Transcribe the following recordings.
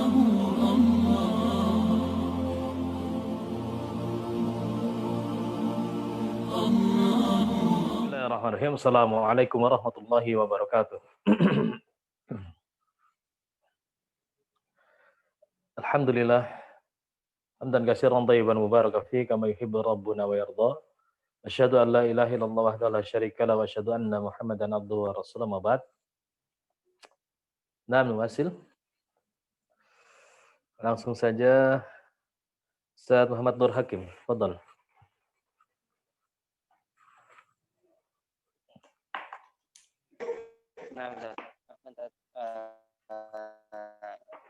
Bismillahirrahmanirrahim. Assalamualaikum warahmatullahi wabarakatuh. Alhamdulillah. Hamdan katsiran thayyiban mubarakan fihi kama yuhibbu rabbuna wa yarda. Asyhadu an la ilaha illallah wahdahu la syarika lahu wa asyhadu anna Muhammadan abduhu wa rasuluhu ma ba'd. Nah, Wasil. Langsung saja Ustaz Muhammad Nur Hakim. Fadhal. Nah, bentar,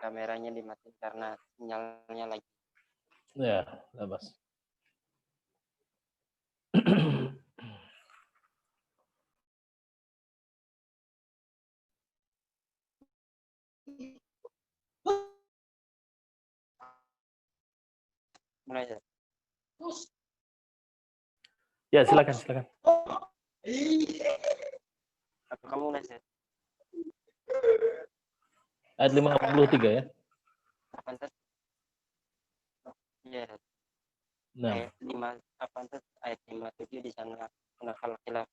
kameranya dimatiin karena sinyalnya lagi. Ya, labas. Mulai ya. Ya, silakan. Kamu mulai ya. Ayat 53 ya. Pantas. Iya. Nah, Ayat 5 pantas ayat 57 di sana nakal khilaf.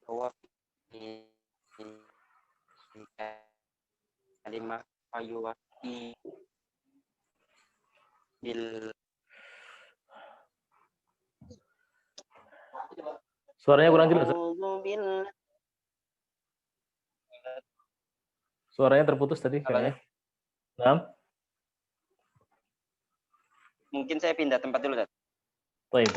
Bahwa di kalimat ayuwati bil suaranya kurang jelas. Suaranya terputus tadi kayaknya. Nah. Mungkin saya pindah tempat dulu, Dad. Baik.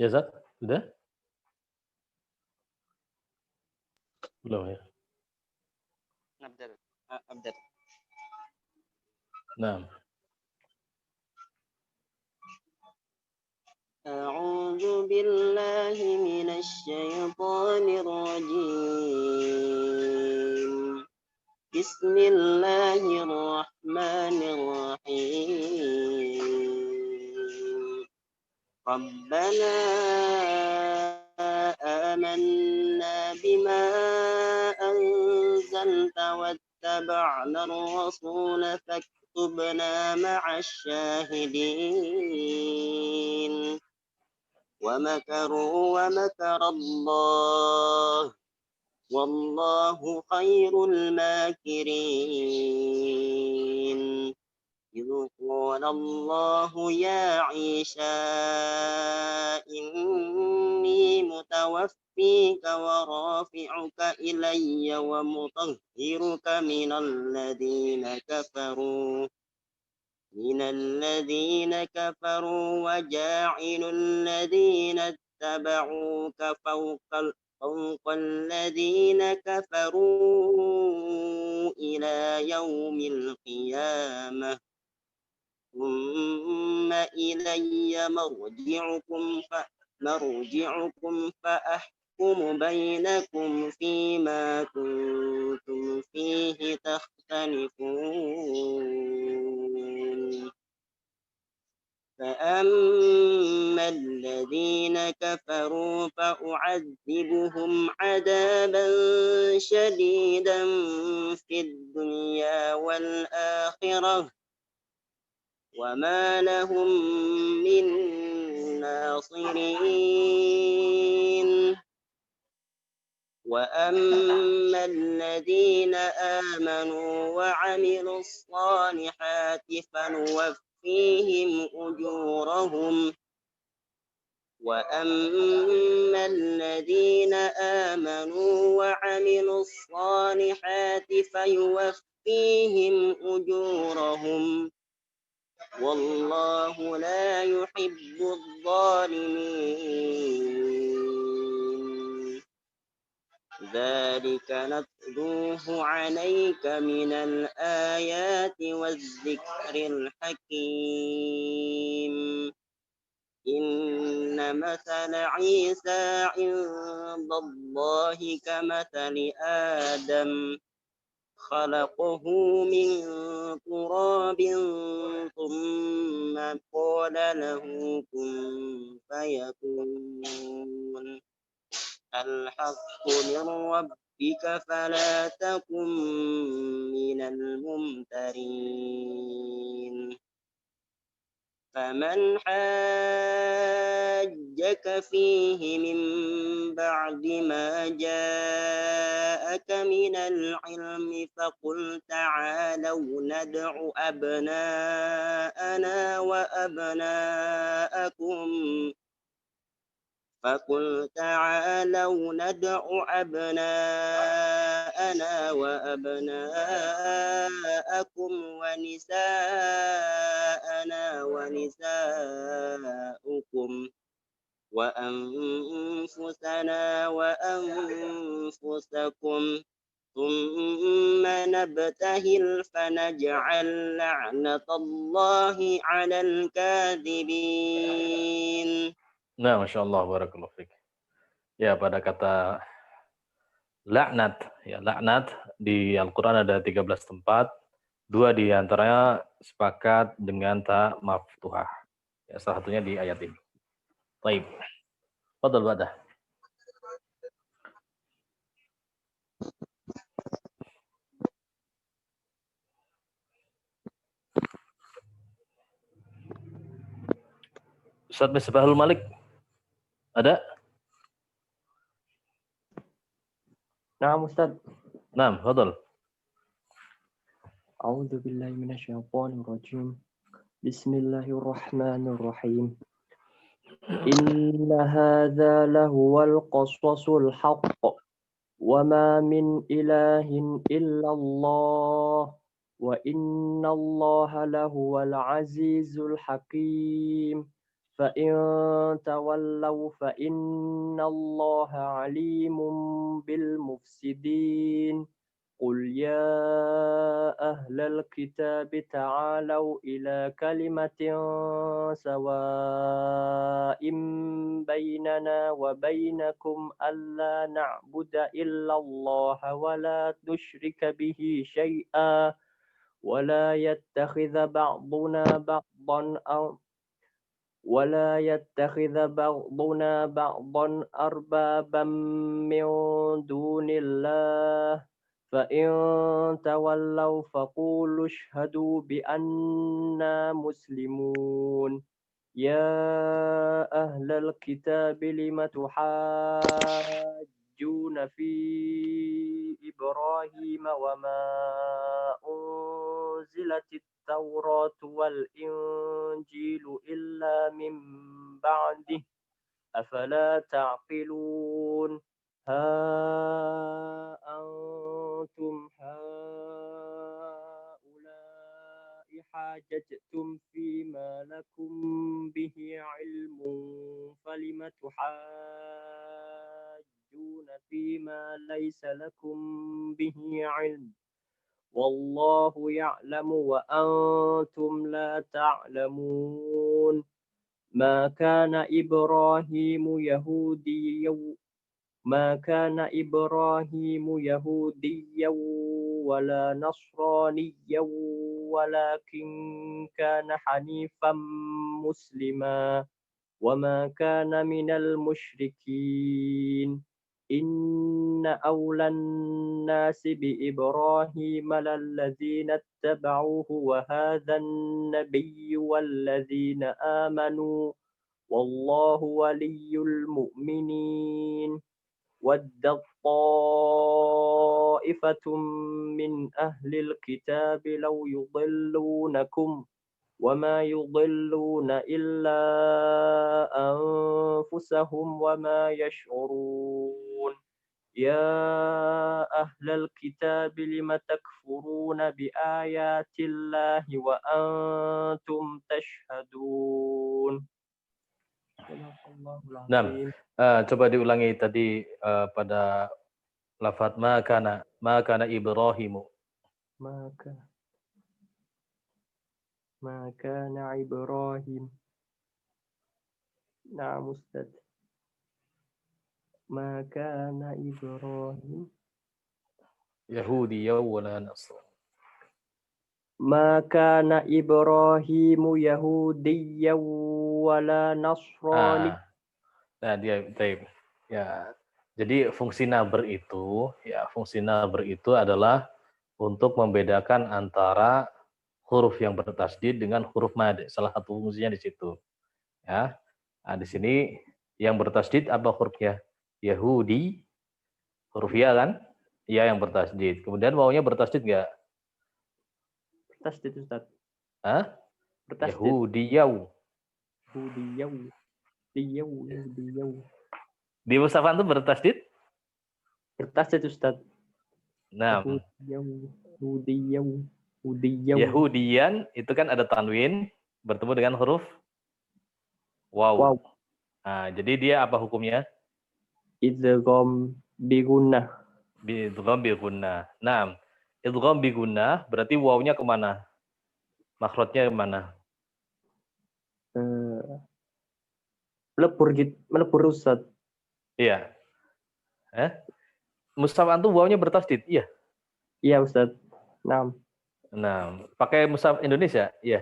Ya, Zat? Sudah? Belum ya? Abdar. Nah. أعوذ بالله من الشيطان الرجيم بسم الله الرحمن الرحيم ربنا آمنا بما أنزلت واتبعنا الرسول فاكتبنا مع الشاهدين ومكروا ومكر الله والله خير الماكرين إذ قال الله يا عيسى إني متوفيك ورافعك إلي ومطهرك من الذين كفروا وجاعل الذين اتبعوك فوق الذين كفروا إلى يوم القيامة ثم إلي مرجعكم فأحكم بينكم فيما كنتم فيه تختلفون فأما الذين كفروا فأعذبهم عذابا شديدا في الدنيا والآخرة وما لهم من ناصرين وأما الذين آمنوا وعملوا الصالحات فنوفيهم أجورهم وأما الذين آمنوا وعملوا الصالحات فيوفيهم أجورهم والله لا يحب الظالمين ذلك نتلوه عليك من الآيات والذكر الحكيم إن مثل عيسى عند الله كمثل آدم خلقه من تراب ثم قال له كن فيكون الحق من ربك فلا تكن من الممترين فمن حاجك فيه من بعد ما جاءك من العلم فقل تعالوا ندع أبناءنا وأبناءكم ونساءنا ونساءكم وأنفسنا وأنفسكم ثم نبتهل فنجعل لعنة الله على الكاذبين. Nah, Masya Allah, barakallahu fiik. Ya, pada kata laknat, ya laknat di Al-Quran ada 13 tempat, 2 di antaranya sepakat dengan ta maftuhah. Ya, salah satunya di ayat ini. Baik. Fadhal Badah. Ustaz Misbahul Malik, ada? نعم أستاذ. Naam, fadhal. أعوذ بالله من الشيطان الرجيم. بسم الله الرحمن الرحيم. إن هذا لهو القصص الحق وما من إله إلا الله وإن الله لهو العزيز الحكيم فإن تولوا فإن الله عليم بالمفسدين قل يا أهل الكتاب تعالوا إلى كلمة سواء بيننا وبينكم ألا نعبد إلا الله ولا نشرك به شيئا ولا يتخذ بعضنا أربابا من دون الله فإن تولوا فقولوا اشهدوا بأننا مسلمون يا أهل الكتاب لم تحاجون في إبراهيم وما أنزلت التوراة والإنجيل إلا من بعده أفلا تعقلون ها أنتم هؤلاء حاججتم فيما لكم به علم فلم تحاجون فيما ليس لكم به علم والله يعلم وأنتم لا تعلمون ما كان إبراهيم يهوديا ولا نصرانيا ولكن كان حنيفا مسلما وما كان من المشركين إن أولى الناس بإبراهيم للذين اتبعوه وهذا النبي والذين آمنوا والله ولي المؤمنين ودت طائفة من أهل الكتاب لو يضلونكم وما يضلون إلا أنفسهم وما يشعرون يا أهل الكتاب لم تكفرون بآيات الله وأنتم تشهدون صدق الله Nah, العظيم. coba diulangi tadi pada lafadz ma kana Ibrahimu. ما كان إبراهيم. نعم أستاذ. ما كان إبراهيم Yahudiyya wala Nasrani. ما كان إبراهيم يهوديا ولا نصراني. Nah dia taib. Ya. Jadi fungsi naber itu adalah untuk membedakan antara huruf yang bertasdid dengan huruf mad. Salah satu fungsinya di situ. Ya. Nah, di sini yang bertasdid apa hurufnya? Yahudi, huruf ya kan? Ya yang bertasdid. Kemudian wawunya bertasdid enggak? Bertasdid Ustaz. Hah? Bertasdid. Yahudiyau. Yahudiyau. Di mushafan itu bertasdid? Bertasdid Ustaz. Nah, Yahudiyau. Yahudian itu kan ada tanwin bertemu dengan huruf waw. Wow. Nah, jadi dia apa hukumnya? Idgham bigunnah. Idgham bi gunnah. Nah, idgham bi gunnah berarti wawnya kemana? Makhrajnya kemana? Melebur Ustaz. Iya. Mushaf antum wawnya bertasdid? Iya. Iya Ustaz. Naam. Nah, pakai mushaf Indonesia? Iya.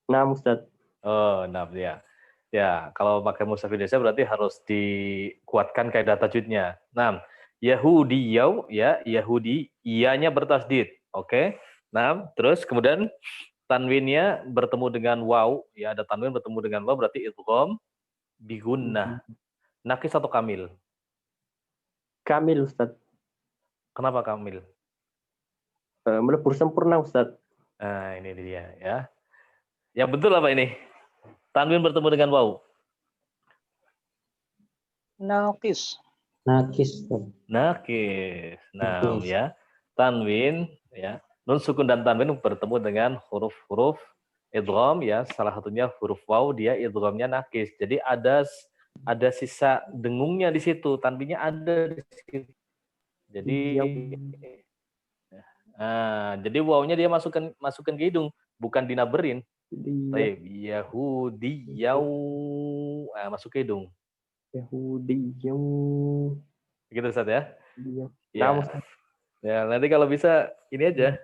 Naam Ustaz. Oh, nah ya. Ya, kalau pakai mushaf Indonesia berarti harus dikuatkan kaidah tajwidnya. Nah, Yahudiyau ya, Yahudi, iyanya bertasdid. Oke. Nah, terus kemudian tanwinnya bertemu dengan waw, ya ada tanwin bertemu dengan waw berarti idgham bi gunnah. Nakis atau kamil? Kamil Ustaz. Kenapa kamil? Melebur sempurna Ustaz. Nah, ini dia ya. Yang betul apa ini? Tanwin bertemu dengan waw. Nakis. Nakis. Nah, ya. Tanwin ya. Nun sukun dan tanwin bertemu dengan huruf-huruf idgham ya. Salah satunya huruf waw, dia idghamnya nakis. Jadi ada sisa dengungnya di situ, tanwinnya ada di situ. Jadi wawnya dia masukkan ke hidung, bukan dinaberin. Baik, Yahudiyau. Masuk ke hidung. Yahudiyau. Gitu Ustaz ya? Iya. Ya, nanti kalau bisa ini aja.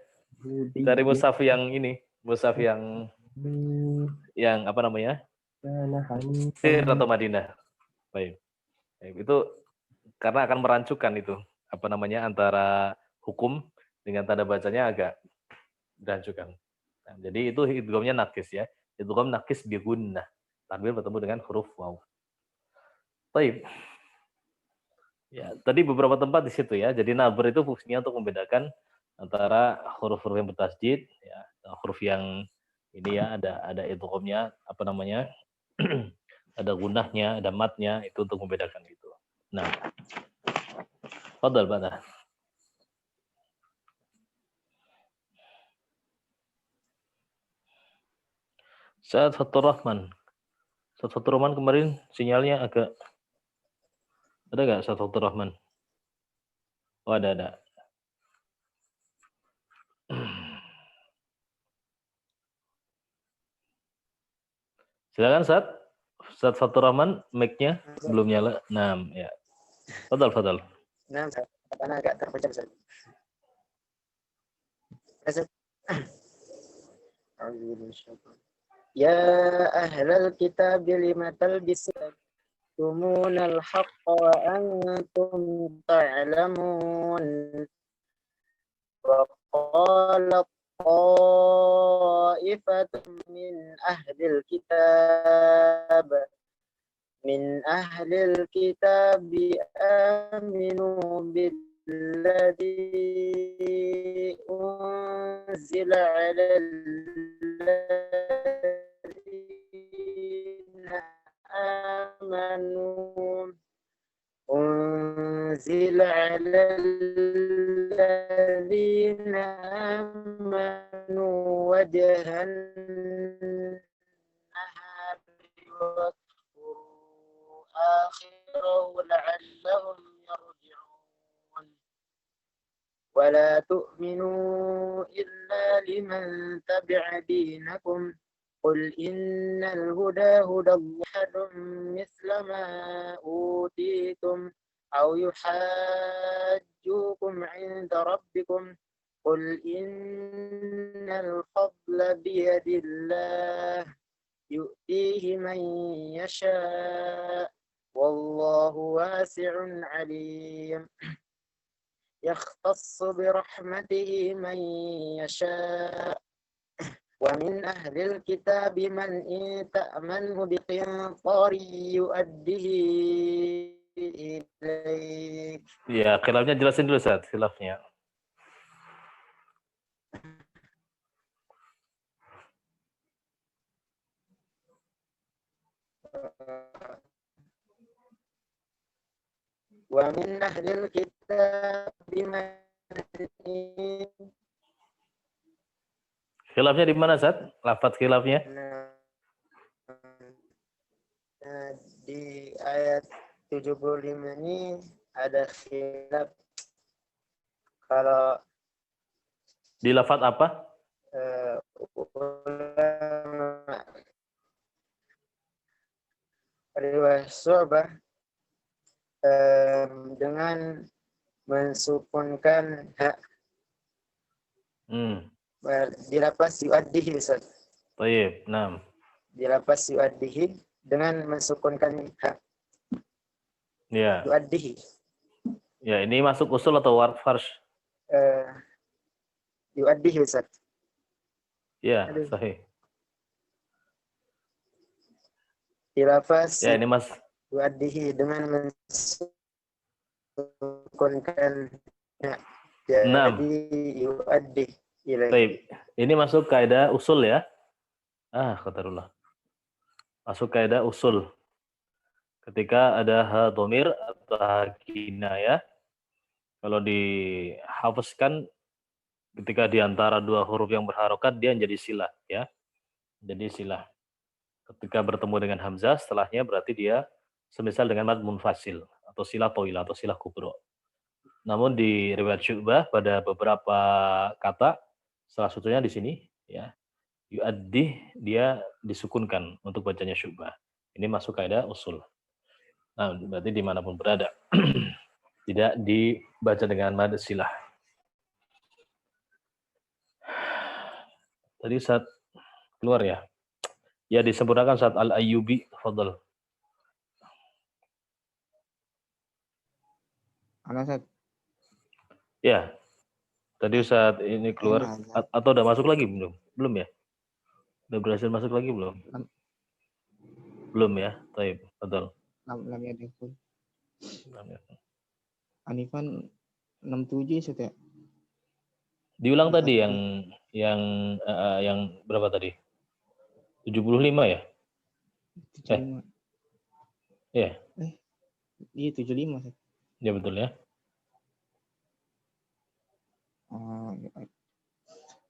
Cari mushaf yang ini, mushaf yang apa namanya? Mesir atau Madinah. Baik. Itu karena akan merancukan itu, apa namanya, antara hukum dengan tanda bacanya agak berancukan. Nah, jadi itu idghamnya nakis ya. Idgham nakis bi gunnah. Tanwin bertemu dengan huruf waw. Baik. Ya, tadi beberapa tempat di situ ya. Jadi naber itu fungsinya untuk membedakan antara huruf-huruf yang bertasdid ya, huruf yang ini ya ada idghamnya, apa namanya? Ada gunnahnya, ada matnya, itu untuk membedakan itu. Nah. Fadhal Bana. Saat Fatur Rahman. Saat Fatur Rahman kemarin sinyalnya agak ada nggak Saat Fatur Rahman? Oh, ada. Silakan Saat Fatur Rahman, mic-nya belum nyala. Nah, ya. Fadal. Nah, karena agak terpecah Ustaz. Ya ahlal kitab lima talbisuna al-haqqa wa antum ta'lamun. Wa qala ta'ifatun min ahlil kitab aminu billadhi unzila ala alladhina amanu أنزل على الذين آمنوا وجه النهار واكفروا آخره لعلهم يرجعون ولا تؤمنوا إلا لمن تبع دينكم قل إن الهدى هدى الله أحد مثل ما أوتيتم أو يحاجوكم عند ربكم قل إن الفضل بيد الله يؤتيه من يشاء والله واسع عليم يختص برحمته من يشاء ومن أهل الكتاب من إن تأمنه بقنطار يؤديه إليك. Ya, khilafnya jelasin dulu Ustaz, khilafnya. ومن أهل الكتاب من Khilafnya di mana Ustaz? Lafaz khilafnya? Di ayat 75 ini ada khilaf. Kalau Di lafaz apa? ulama riwayat Syu'bah dengan mensukunkan hak dilapas yu'addihi Ustaz. Baik, nah. Dilapas yu'addihi dengan mensukunkan hak. Ya. Yu'addihi. Ya, ini masuk usul atau farsh? Yu'addihi Ustaz. Ya, sahih. Dilapas Ya, ini Mas. yu'addihi dengan mensukunkan hak. Jadi yu'addih ilaihi. Baik. Ini masuk kaidah usul ya. Qadarullah. Masuk kaidah usul. Ketika ada ha dhamir atau ha kinayah, kalau dihafazkan ketika di antara dua huruf yang berharokat dia menjadi silah ya. Jadi silah. Ketika bertemu dengan hamzah setelahnya berarti dia semisal dengan mad munfasil atau silah thawilah atau silah kubra. Namun di riwayat Syu'bah pada beberapa kata salah satunya di sini ya. Yu'addih dia disukunkan untuk bacanya Syu'bah. Ini masuk kaidah usul. Nah, berarti dimanapun berada. Tidak dibaca dengan mad silah. Tadi saat keluar ya. Ya disempurnakan saat Al-Ayyubi. Fadal. Halo, Ustaz. Ya. Tadi saat ini keluar atau udah masuk lagi belum? Belum ya? Udah berhasil masuk lagi belum? Belum ya. Baik, betul. Lam yadkhul. Anifan 67 Ustaz ya. Diulang tadi yang berapa tadi? 75 ya? 75. Iya. Iya 75 Ustaz. Ya betul ya.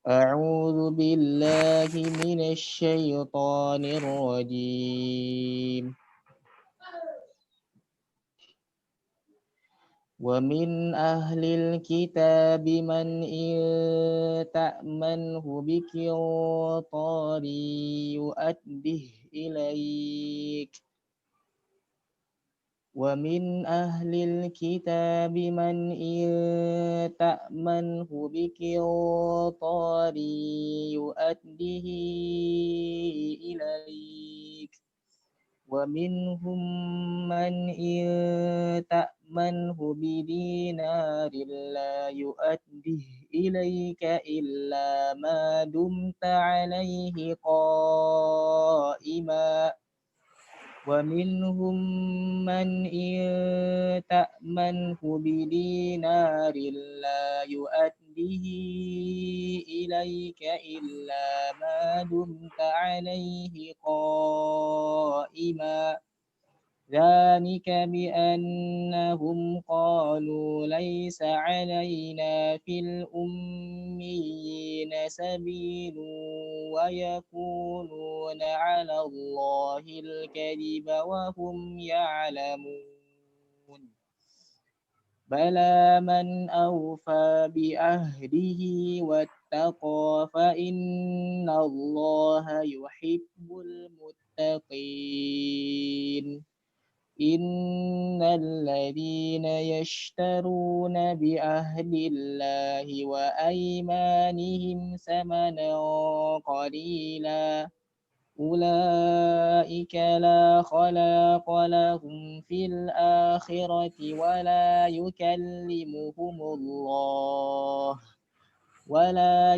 A'udzu billahi minasy syaithanir rajim. Wa min ahlil kitabi man in ta'manhu biqintari yu'addih ilaik. Wa min ahlil kitabi man in ta'manhu biqintari yu'addihi ilaik. Wa minhum man in ta'manhu bidinarin la yu'addih ilaika illa ma dumta alaihi qa'ima. Wa minhum man in ta'manhu bidinarin la yu'addihi ilaika illa ma dumta alaihi qa'ima. ذلك بأنهم قالوا ليس علينا في الأميين سبيل ويقولون على الله الكذب وهم يعلمون بلى من أوفى بعهده واتقى فإن الله يحب المتقين إن الذين يشترون بعهد الله وأيمانهم ثمنا قليلا أولئك لا خلاق لهم في الآخرة ولا يكلمهم الله ولا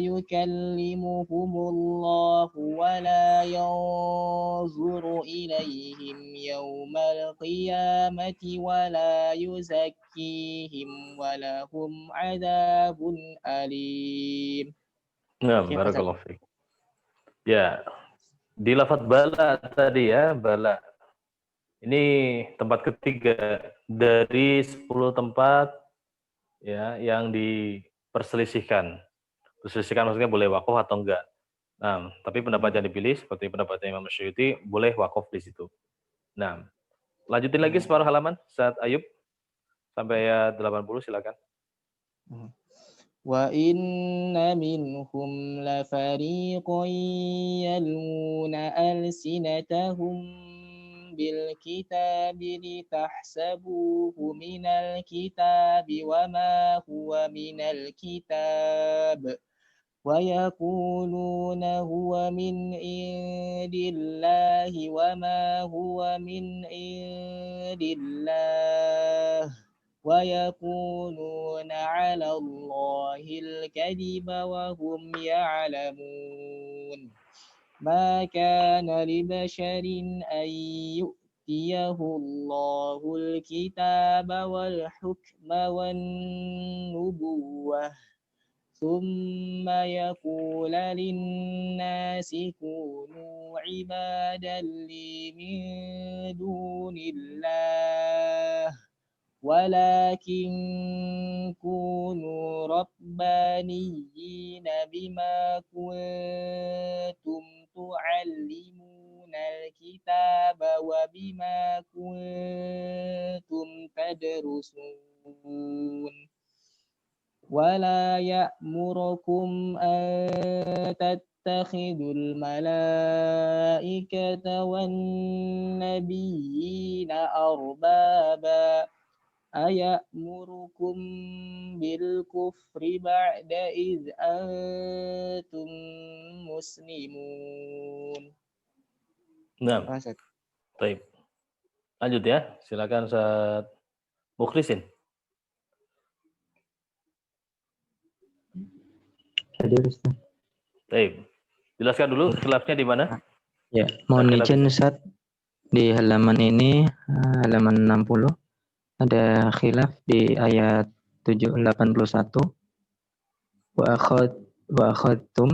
ينظر إليهم يوم القيامة ولا يزكيهم ولهم عذاب أليم. Nah, barakallahu fiik. Ya, di lafadz bala tadi ya, bala. Ini tempat ketiga dari 10 tempat ya yang diperselisihkan. Perselisihkan maksudnya boleh wakaf atau enggak. Nah, tapi pendapat yang dipilih seperti pendapatnya Imam Syuuti boleh wakaf di situ. Nah, lanjutin lagi separuh halaman saat Ayub sampai ayat 80 silakan. Wa inna minhum la fariqan yalmuna alsinatahum bil kitabi litahsabuhu minal kitabi wa ma huwa minal kitab wa yaquluna huwa min indillahi wa ma huwa min indillah ويقولون على الله الكذب وهم يعلمون ما كان لبشر أن يؤتيه الله الكتاب والحكم والنبوة ثم يقول للناس كونوا عبادا لي من دون الله ولكن كونوا ربانيين بما كنتم تعلمون الكتاب وبما كنتم تدرسون ولا يأمركم أن تتخذوا الملائكة والنبيين أربابا أيأمركم بالكفر بعد إذ أنتم مسلمون. Nah, baik. Lanjut ya, silakan Ustaz Mukhlisin. Hadir Ustaz. Baik. Jelaskan dulu khilafnya di mana? Ya, mohon izin Ustaz. Di halaman ini, halaman 60, ada khilaf di ayat 81. Wa akhadtum.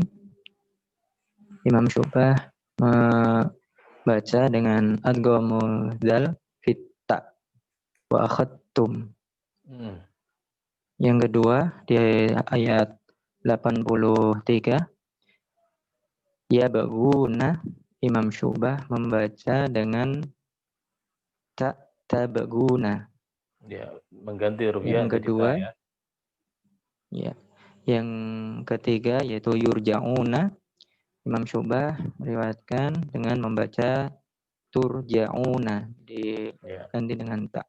Imam Syu'bah membaca dengan adghamul dzal fitta. Wa akhadtum. Yang kedua di ayat 83, ya baguna. Imam Syu'bah membaca dengan tabaguna. Ya, mengganti rupiah. Yang kedua, ya. Yang ketiga yaitu yurja'una. Imam Syu'bah meriwayatkan dengan membaca turja'una, diganti dengan ta.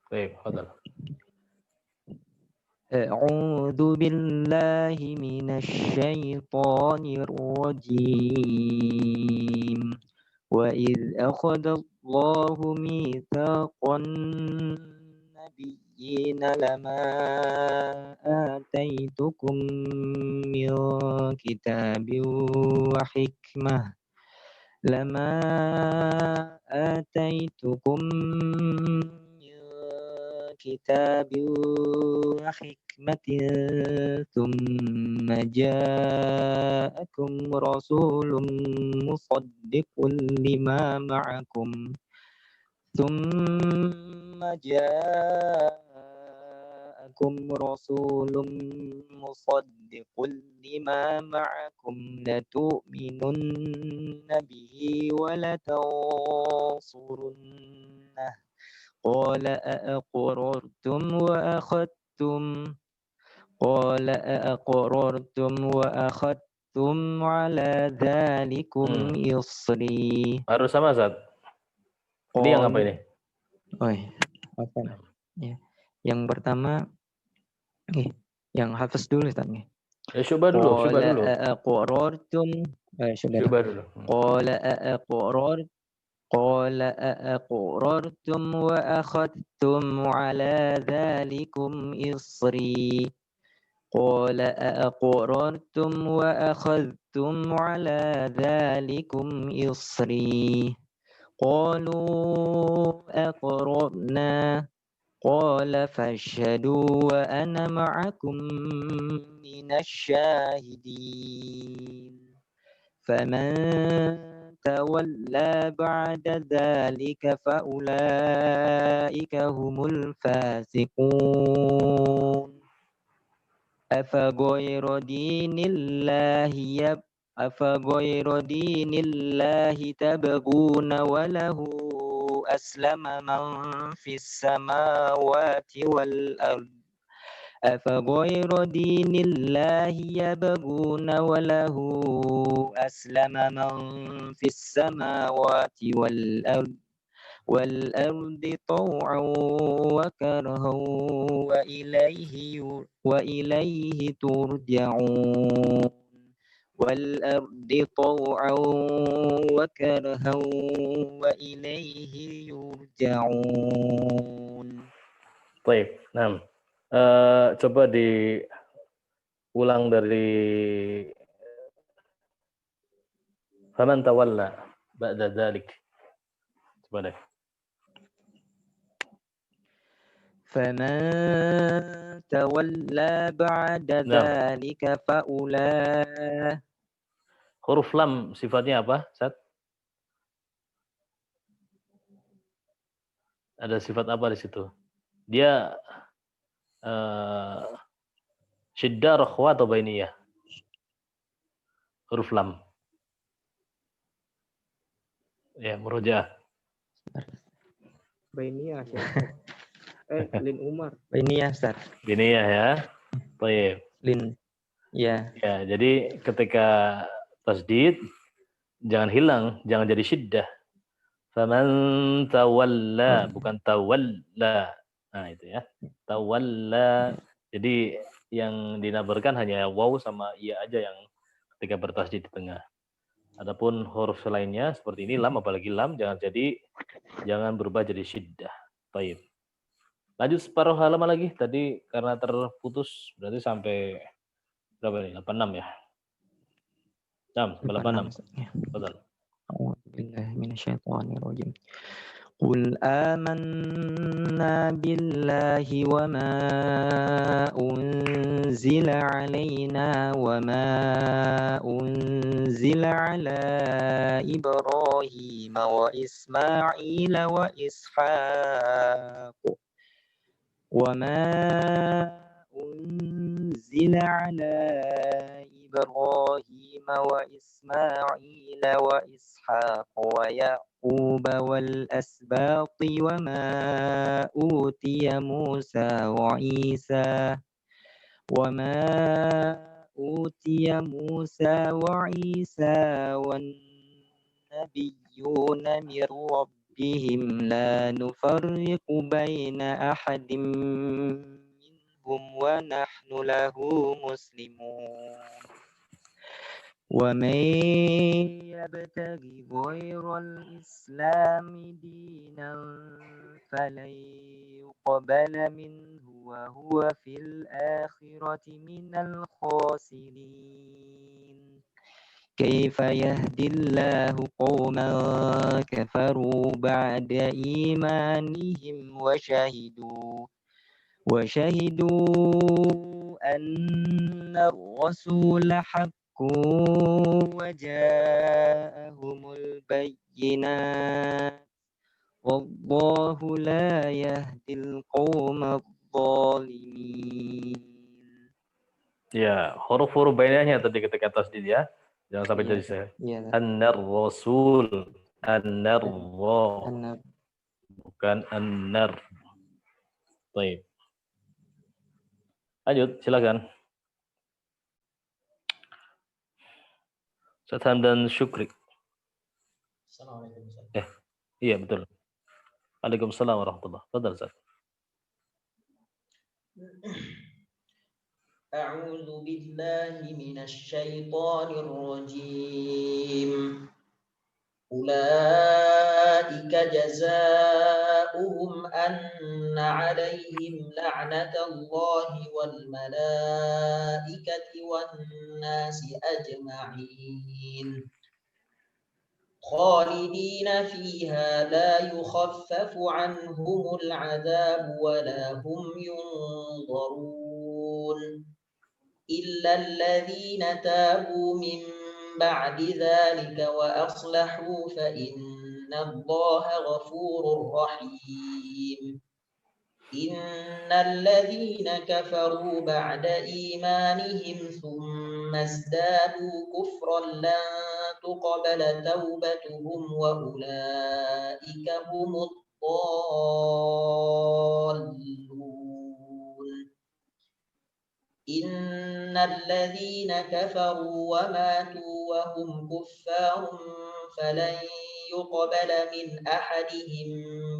Baik, fadhal. A'udzu billahi minasy syaithanir rajim. Wa idz akhadha Allahu mitsaqan nabiyyina lama ataitukum min kitabin wa hikmah thumma ja'akum rasulun musaddiqun lima ma'akum ثم جاءكم رسول مصدق لما معكم لتؤمنن به ولتنصرنه قال أأقررتم وأخذتم على ذلكم إصري. Harus sama, Ustaz. Ini yang apa ini? Apa nih? Ya. Yang pertama, yang hafaz dulu Ustaz nih. Ya, coba dulu. Qala aqrartum Coba dulu. Qala aqrartum wa akhadtum ala dhalikum isri. Qala aqrartum wa akhadtum ala dhalikum isri. Qalu aqrarna. Qala fashhadu wa ana ma'akum minasy syahidin. Faman tawalla ba'da dzalika faulaika humul fasiqun. Afa ghayra dinillahi tabghuna wa lahu aslama man fis samawati wal ard. أفغير دين الله يبغون وله أسلم من في السماوات والأرض طوعا وكرها وإليه ترجعون والأرض طوعا وكرها وإليه يرجعون. Baik, nah. Coba diulang dari faman tawalla ba'da dzalik. Coba deh. Faman tawalla ba'da dzalika faula. Huruf lam sifatnya apa, Ustaz? Ada sifat apa di situ? Dia syiddah, rakhwa atau bainiyah? Huruf lam. Ya, murojaah. Bainiyah. Lin Umar. Bainiyah, Ustaz. Bainiyah ya. Baik. Lin. Ya. Ya, jadi ketika tasdid jangan hilang, jangan jadi syiddah. Faman tawalla, bukan tawalla. Nah, itu ya. Tawalla. Jadi yang dinabarkan hanya waw sama iya aja yang ketika bertasdid di tengah. Adapun huruf selainnya seperti ini lam, apalagi lam jangan berubah jadi syiddah. Baik. Lanjut separuh halaman lagi. Tadi karena terputus berarti sampai berapa nih? 86 ya. 86. Betul. A'udzubillahi minasyaitonirrajim. Qul amanna billahi wa ma unzila alaina wa ma unzila ala Ibrahim wa Ismail wa Ishaq wa ma unzila ala Ibrahim wa Ismail wa Ishaq wa يعقوب والأسباط وما أوتي موسى وعيسى والنبيون من ربهم لا نفرق بين أحد منهم ونحن له مسلمون. ومن يبتغي غير الإسلام دينا فلن يقبل منه وهو في الآخرة من الخاسرين. كيف يهدي الله قوما كفروا بعد إيمانهم وشهدوا أن الرسول حق وجاءهم البينات Wallahu la yahdil qawma dhalimin. Ya, huruf-huruf bainahnya tadi ketika tasdid ya. Jangan sampai Iya, jadi saya. iya. An-nar-rasul. An-nar. An-nar. Bukan an-nar. Baik. Lanjut, silakan. Ustaz Hamdan Syukri. Assalamualaikum. Iya betul. Waalaikumsalam warahmatullahi wabarakatuh. Ustaz. أعوذ بالله من الشيطان الرجيم أولئك جزاؤهم أن عليهم لعنة الله والملائكة والناس أجمعين خالدين فيها لا يخفف عنهم العذاب ولا هم ينظرون إلا الذين تابوا من بعد ذلك وأصلحوا فإن الله غفور رحيم إن الذين كفروا بعد إيمانهم ثم ازدادوا كفرا لن تقبل توبتهم وأولئك هم الضالون إن الذين كفروا وماتوا وهم كفار فلن يقبل من أحدهم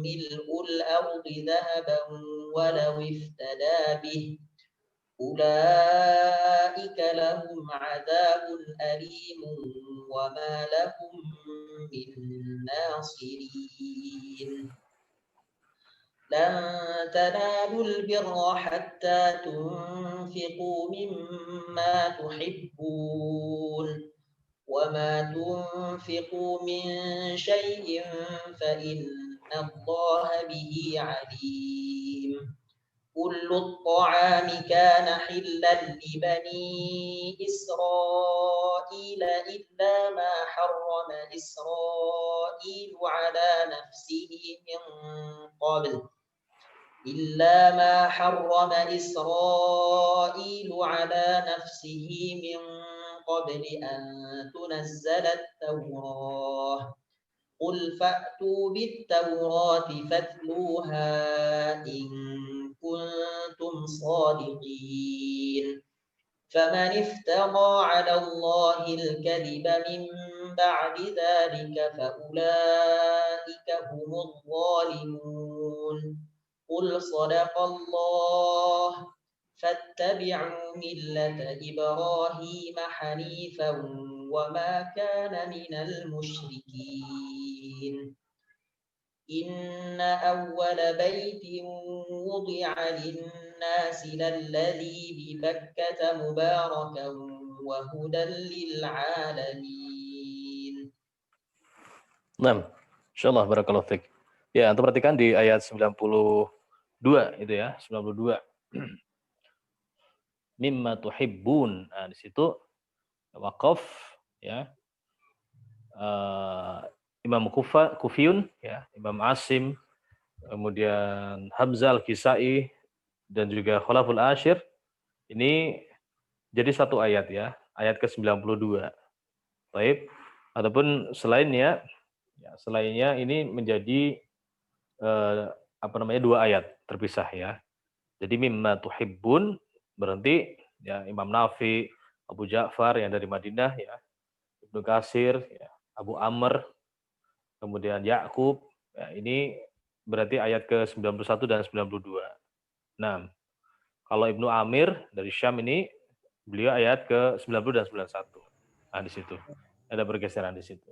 ملء الأرض ذهبا ولو افتدى به أولئك لهم عذاب أليم وما لهم من ناصرين لن تنالوا البر حتى تنفقوا مما تحبون وما تنفقوا من شيء فإن الله به عليم كل الطعام كان حلا لبني إسرائيل إلا ما حرم إسرائيل على نفسه من قبل أن تنزل التوراة قل فأتوا بالتوراة فاتلوها إن كنتم صادقين فمن افترى على الله الكذب من بعد ذلك فأولئك هم الظالمون قل صدق الله فاتبعوا ملة إبراهيم حنيفا وما كان من المشركين إن أول بيت وضع للناس للذي ببكة مباركا وهدى للعالمين. Nah, insyaallah barakallahu fiik. Ya, antum perhatikan di ayat 92 itu ya, 92. Mimma tuhibbun. Nah, di situ waqaf ya. Imam Kufiyun ya, Imam Asim, kemudian Hamzah Al-Kisai dan juga Khalaful Ashir ini jadi satu ayat ya, ayat ke-92. Baik. Ataupun selainnya ini menjadi dua ayat terpisah ya. Jadi mimma tuhibbun berhenti ya Imam Nafi, Abu Ja'far yang dari Madinah ya, Ibnu Katsir ya, Abu Amr, kemudian Yakub ya, ini berarti ayat ke-91 dan 92. Nah, kalau Ibnu Amir dari Syam ini beliau ayat ke-90 dan 91. Nah, di situ ada pergeseran di situ.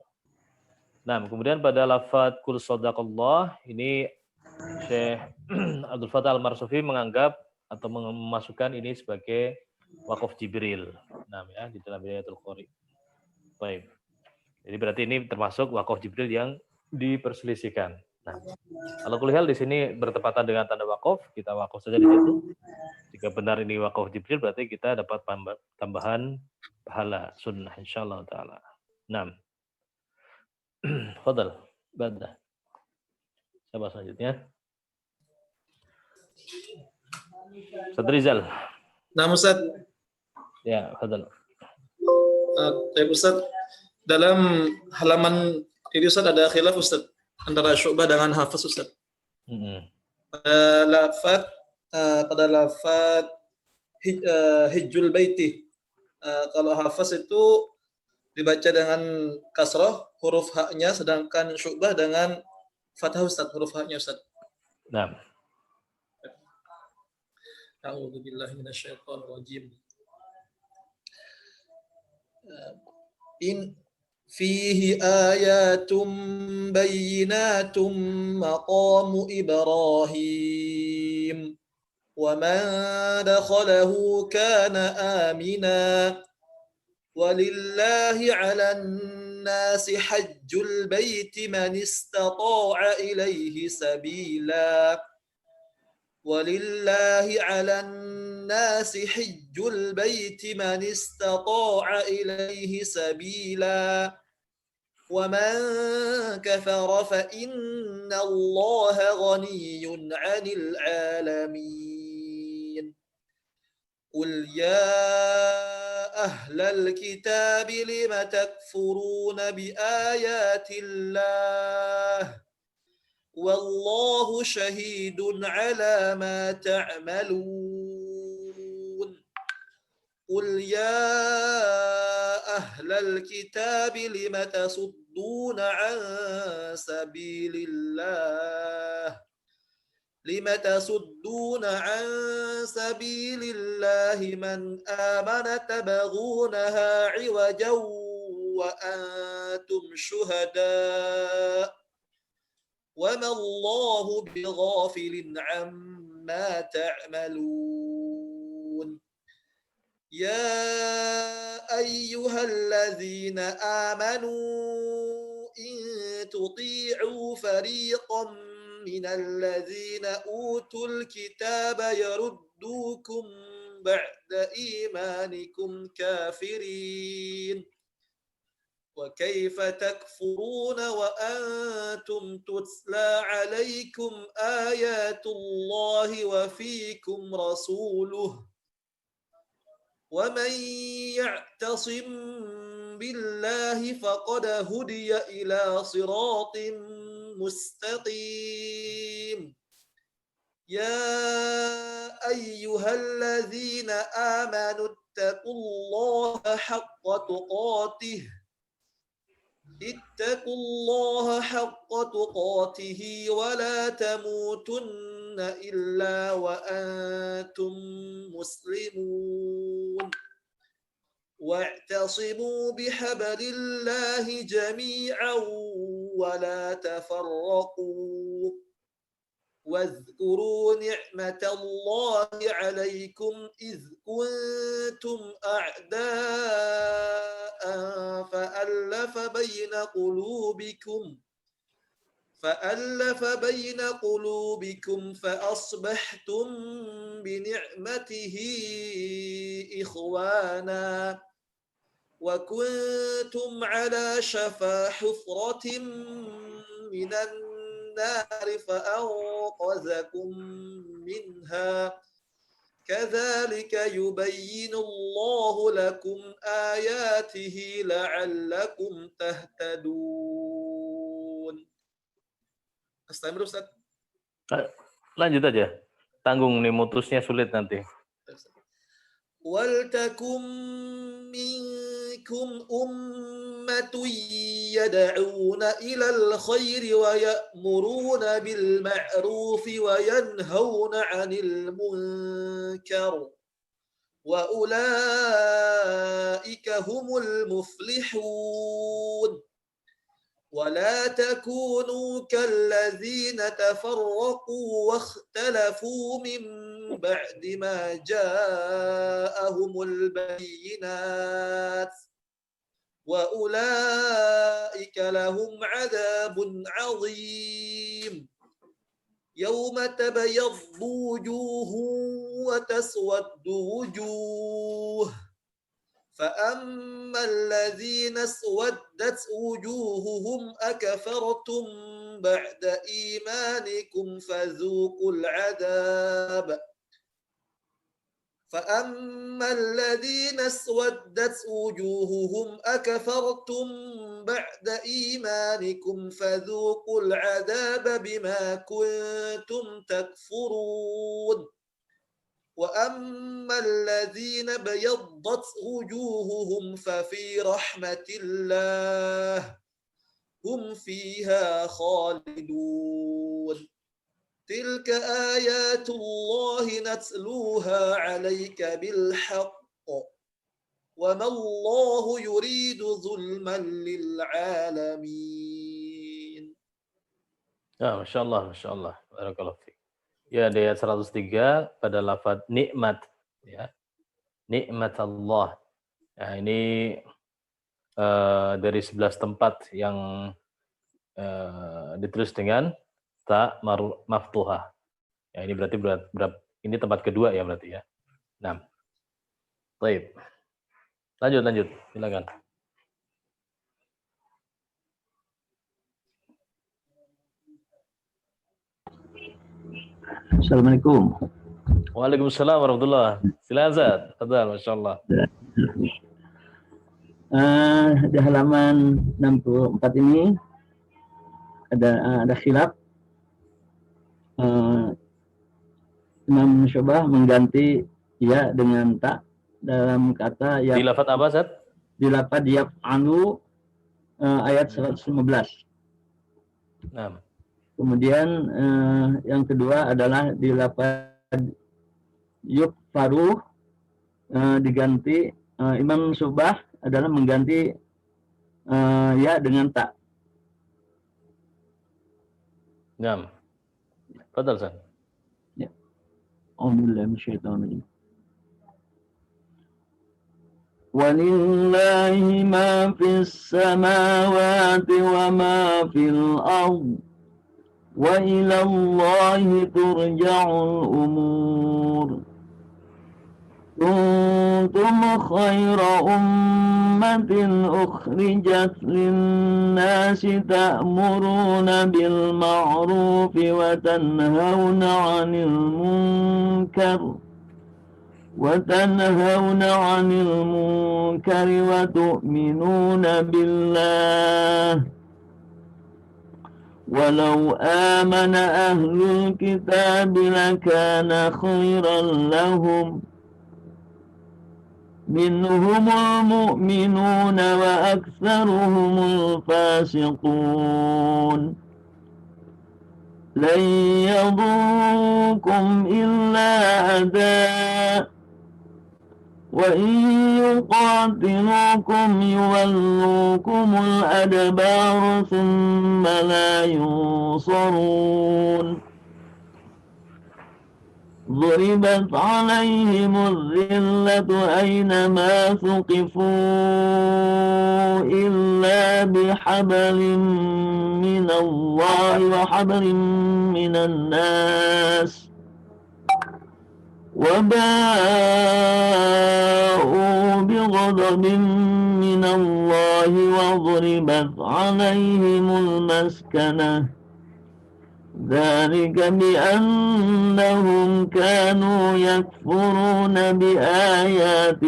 Nah, kemudian pada lafaz kul sadaqallah ini Syekh Abdul Fattah Al-Marsufi menganggap atau memasukkan ini sebagai waqaf Jibril. Nah, ya di dalam Bidayatul Qori. Baik. Jadi berarti ini termasuk waqaf Jibril yang diperselisihkan. Nah, kalau kuliah di sini bertepatan dengan tanda waqaf, kita waqaf saja di situ. Jika benar ini waqaf Jibril berarti kita dapat tambahan pahala sunnah insyaallah taala. 6. Fadal, Badah. Siapa selanjutnya? Ustaz Rizal. Nah, Ustaz, Ya, fadhal. Ustaz, dalam halaman ini Ustaz ada khilaf Ustaz antara Syu'bah dengan Hafiz Ustaz. Pada lafaz hijjul baiti, kalau Hafiz itu dibaca dengan kasrah huruf haknya, sedangkan Syu'bah dengan fathah Ustaz, huruf haknya Ustaz. Nah. A'udzu billahi minasyaitonir rajim. In fihi ayatum bayyinatum maqamu Ibrahim wa man dakhalahu kana amina walillahi 'alan nasi hajjul baiti man istata'a ilaihi sabila ولله على الناس حج البيت من استطاع إليه سبيلا ومن كفر فإن الله غني عن العالمين قل يا أهل الكتاب لم تكفرون بآيات الله والله شهيد على ما تعملون قل يا أهل الكتاب لم تصدون عن سبيل الله من آمن تبغونها عوجا وأنتم شهداء وما الله بغافل عما تعملون يا أيها الذين آمنوا إن تطيعوا فريقا من الذين أوتوا الكتاب يردوكم بعد إيمانكم كافرين وكيف تكفرون وأنتم تتلى عليكم آيات الله وفيكم رسوله ومن يعتصم بالله فقد هدي إلى صراط مستقيم يا أيها الذين آمنوا اتقوا الله حق تقاته ولا تموتن إلا وأنتم مسلمون واعتصموا بحبل الله جميعا ولا تفرقوا واذكروا نعمة الله عليكم إذ كنتم أعداء فألف بين قلوبكم فأصبحتم بنعمته إخوانا وكنتم على شفا حفرة من النار فأنقذكم منها كذلك يبين الله لكم آياته لعلكم تهتدون. Astagfirullah Ustaz. Lanjut aja. Tanggung nih mutusnya sulit nanti. وَلْتَكُنْ مِنْكُمْ أُمَّةٌ يَدْعُونَ إِلَى الْخَيْرِ وَيَأْمُرُونَ بِالْمَعْرُوفِ وَيَنْهَوْنَ عَنِ الْمُنْكَرِ وَأُولَئِكَ هُمُ الْمُفْلِحُونَ ولا تكونوا كالذين تفرقوا واختلفوا من بعد ما جاءهم البينات وأولئك لهم عذاب عظيم يوم تبيض وجوه وتسود وجوه فأما الذين اسودت وجوههم أكفرتم بعد إيمانكم فذوقوا العذاب فأما الذين اسودت وجوههم أكفرتم بعد إيمانكم فذوقوا العذاب بما كنتم تكفرون وأما الذين بيضت وجوههم ففي رحمة الله هم فيها خالدون تلك آيات الله نتلوها عليك بالحق وما الله يريد ظلما للعالمين. Ya, Masya Allah. Barakallahu fiik. Ya, di ayat 103 pada lafaz nikmat, ya. Nikmat Allah. Ya, ini dari 11 tempat yang ditulis dengan ta maftuhah. Ya, ini berarti ini tempat kedua ya berarti ya. 6. Baik. Lanjut. Silakan. Assalamualaikum. Waalaikumsalam warahmatullah. Silakan Zat. Fadhal, masyaallah. Di halaman 64 ini ada khilaf. Imam Syu'bah mengganti ya dengan tak dalam kata ya. Di lafaz apa, Zat? Di lafaz yaf'alu ayat 115. Nah. Kemudian yang kedua adalah di lafaz yukfaru diganti Imam Syu'bah adalah mengganti ya dengan tak. Naam. Fadhal, Zat. Ya. Alhamdulillah minasyaitonir rajim. Walillahi ma fis samawati wa ma fil ardh wa ila Allahi turja'ul umur. Kuntum khayra ummatin ukhrijat lin-nasi ta'muruna bil ma'rufi wa tanhauna 'anil munkar wa tu'minuna billah. Walau amana ahlul kitab lakana khairan lahum minhumul mu'minuna wa aktsaruhumul fasiqun. Lan yadurrukum illa adha wa in yuqatilukum yuwallukumul adbar thumma la yunsarun. ضربت عليهم الذلة أينما ثقفوا إلا بحبل من الله وحبل من الناس وباءوا بغضب من الله وضربت عليهم المسكنة ذلك بأنهم كانوا يكفرون بآيات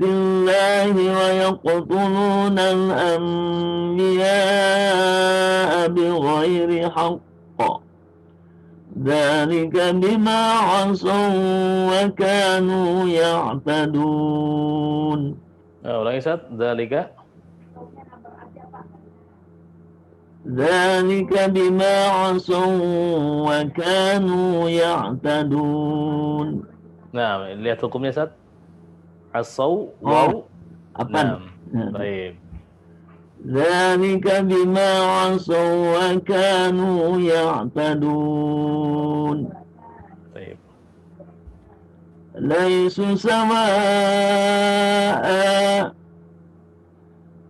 الله ويقتلون الأنبياء بغير حق ذلك بما عصوا وكانوا يعتدون. Ulangi, Ustaz. Dzalika bima 'asaw wa kanu ya'tadun. Nah, lihat hukumnya, Ustaz. Asaw waw. Apa? Baik. Dzalika bima 'asaw wa kanu ya'tadun. Baik. Laisu sawa'a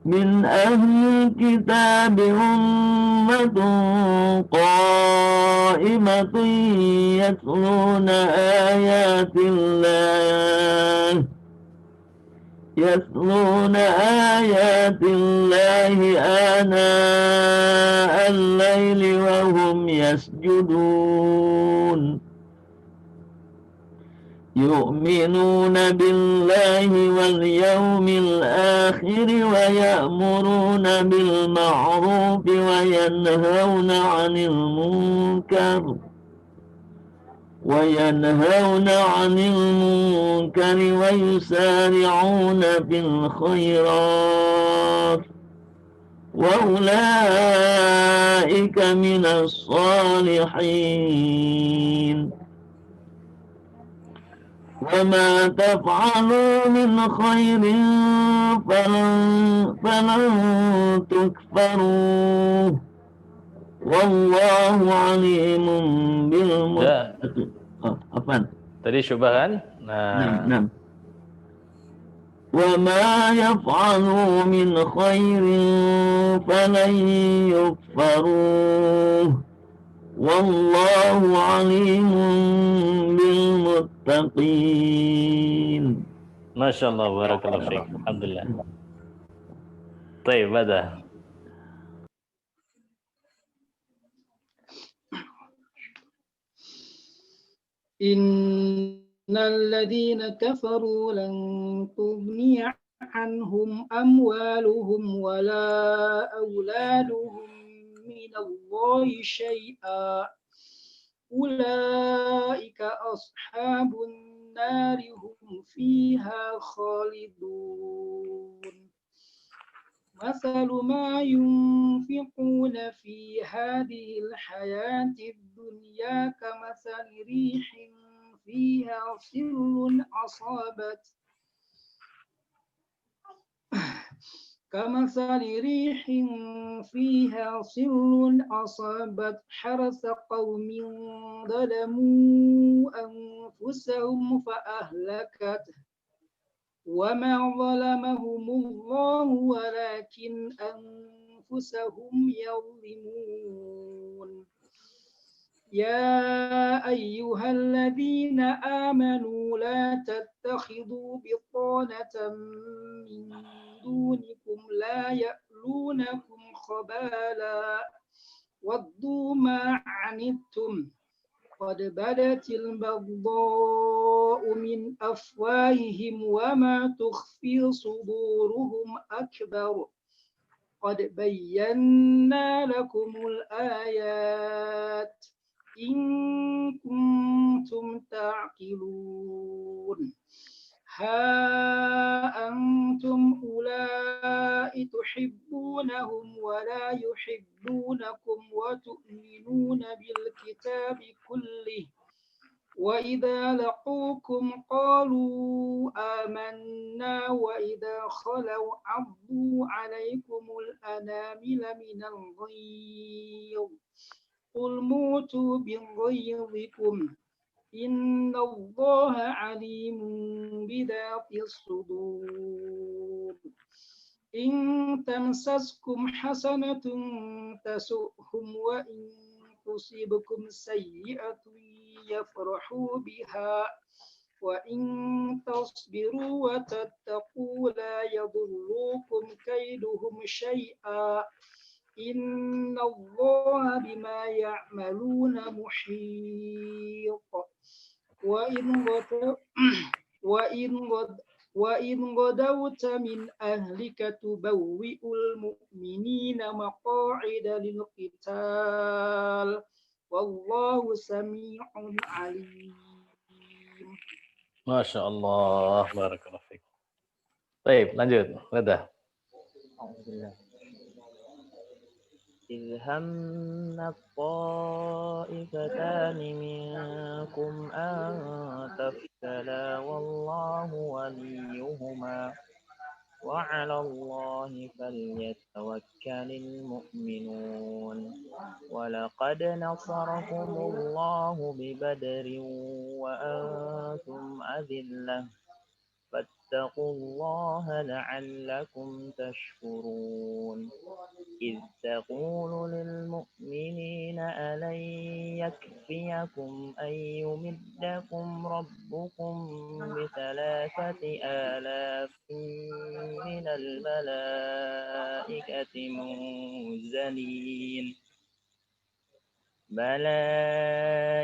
min ahli kitab ummatun qa'imatun yatluna ayatillah يتلون آيات الله آناء الليل وهم يسجدون يؤمنون بالله واليوم الآخر ويأمرون بالمعروف وينهون عن المنكر ويسارعون في الخيرات وأولئك من الصالحين وما تفعلوا من خير فلن تكفروه والله عليم بالمتقين. Apaan? Tadi syubah kan? Nah. وما يفعلوا من خير فلن يكفروه والله عليم بالمتقين. Masya Allah, barakallahu fiik. Alhamdulillah. Baik, Mada. إن الذين كفروا لن تغني عنهم أموالهم ولا أولادهم من الله شيئا أولئك أصحاب النار هم فيها خالدون مثل ما ينفقون في هذه الحياة الدنيا كمثل ريح فيها صر أصابت حرث قوم ظلموا أنفسهم فأهلكته وما ظلمهم الله ولكن أنفسهم يظلمون يا أيها الذين آمنوا لا تتخذوا بطانة من دونكم لا يألونكم خبالا ودوا ما عنتم قد بدت البغضاء من أفواههم وما تخفي صدورهم أكبر قد بينا لكم الآيات إن كنتم تعقلون ها أنتم أولئك تحبونهم ولا يحبونكم وتؤمنون بالكتاب كله وإذا لقوكم قالوا آمنا وإذا خلوا عضوا عليكم الأنامل من الغيظ قل موتوا بغيظكم إن الله عليم بذات الصدور إن تمسسكم حسنة تسؤهم وإن تصيبكم سيئة يفرحوا بها وإن تصبروا وتتقوا لا يضركم كيدهم شيئا إن الله بما يعملون محيط وإن غدوت من أهلك تبوئ المؤمنين مقاعد للقتال والله سميع عليم. Masya Allah, barakallahu fiik. Baik, lanjut, Mada. إذ هم الطائفتان منكم أن تفشلا والله وليهما وعلى الله فليتوكل المؤمنون ولقد نصركم الله ببدر وأنتم أذلة واتقوا الله لعلكم تشكرون إذ تقول للمؤمنين ألن يكفيكم أن يمدكم ربكم ب3,000 من الملائكة منزلين بلى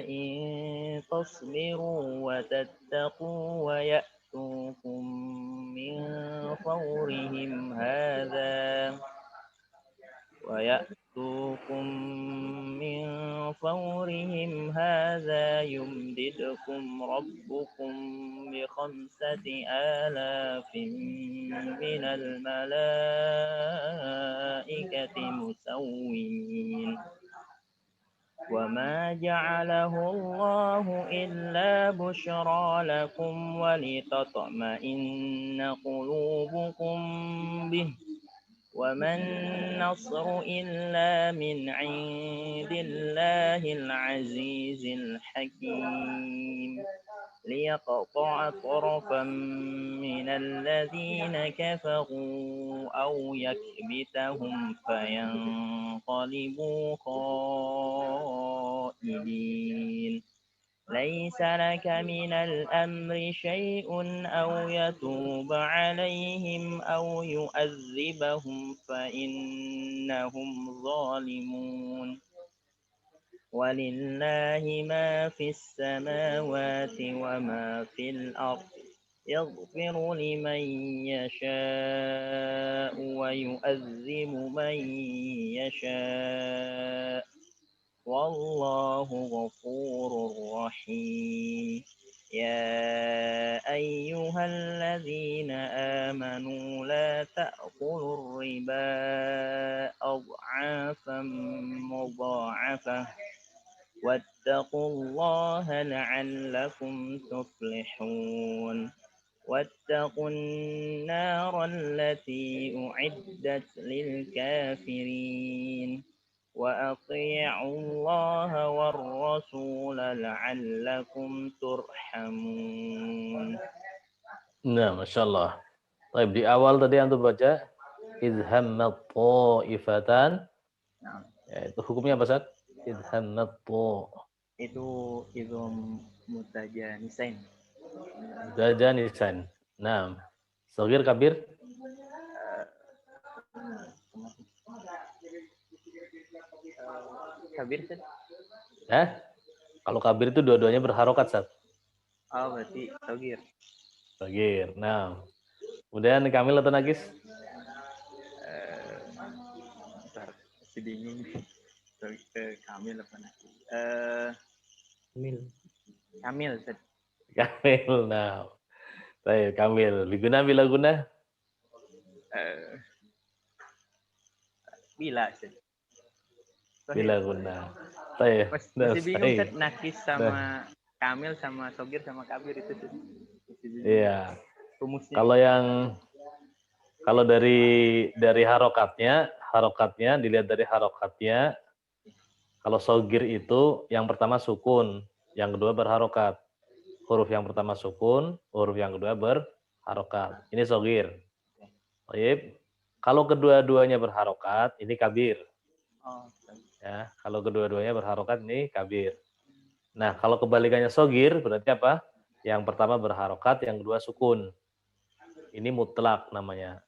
إن تصبروا وتتقوا ويأتوكم من فورهم هذا يمددكم ربكم ب5,000 من الملائكة مسومين وما جعله الله إلا بشرى لكم ولتطمئن قلوبكم به وما النصر إلا من عند الله العزيز الحكيم ليقطع طرفا من الذين كفروا أو يكبتهم فينقلبوا خائبين ليس لك من الأمر شيء أو يتوب عليهم أو يؤذبهم فإنهم ظالمون ولله ما في السماوات وما في الأرض يغفر لمن يشاء ويؤذب من يشاء والله غفور رحيم يا أيها الذين آمنوا لا تأكلوا الربا أضعافا مضاعفة واتقوا الله لعلكم تفلحون واتقوا النار التي أعدت للكافرين وأطيعوا الله والرسول لعلكم ترحمون. Nah, Masya Allah. Baik, di awal tadi antum baca idhammat ta'ifatan. Ya, itu hukumnya apa, Ustaz? Idhammat Itu mutajanisain. Mutajannisan. Nah, Shagir kabir. Kabir Ustaz? Kalau kabir itu dua-duanya berharokat, Ustaz. Oh, berarti Shagir. Shagir. Nah, kemudian Kamil atau Nagis? Masih bingung. Kamil apa Nagis? Kamil Ustaz. Kamil. Nah, baik, Kamil. Biguna bila guna? Bila Ustaz. Bila guna. Baik. Masih bingung Ustaz, Nakis sama Kamil sama Shagir sama Kabir itu Ustaz. Iya. Rumusnya. Kalau dari harokatnya dilihat dari harokatnya. Kalau Shagir itu yang pertama sukun, yang kedua berharokat. Huruf yang pertama sukun, huruf yang kedua berharokat. Ini Shagir. Baik. Kalau kedua-duanya berharokat, ini kabir. Ya, kalau kedua-duanya berharokat ini kabir. Nah, kalau kebalikannya Shagir berarti apa? Yang pertama berharokat, yang kedua sukun. Ini mutlak namanya.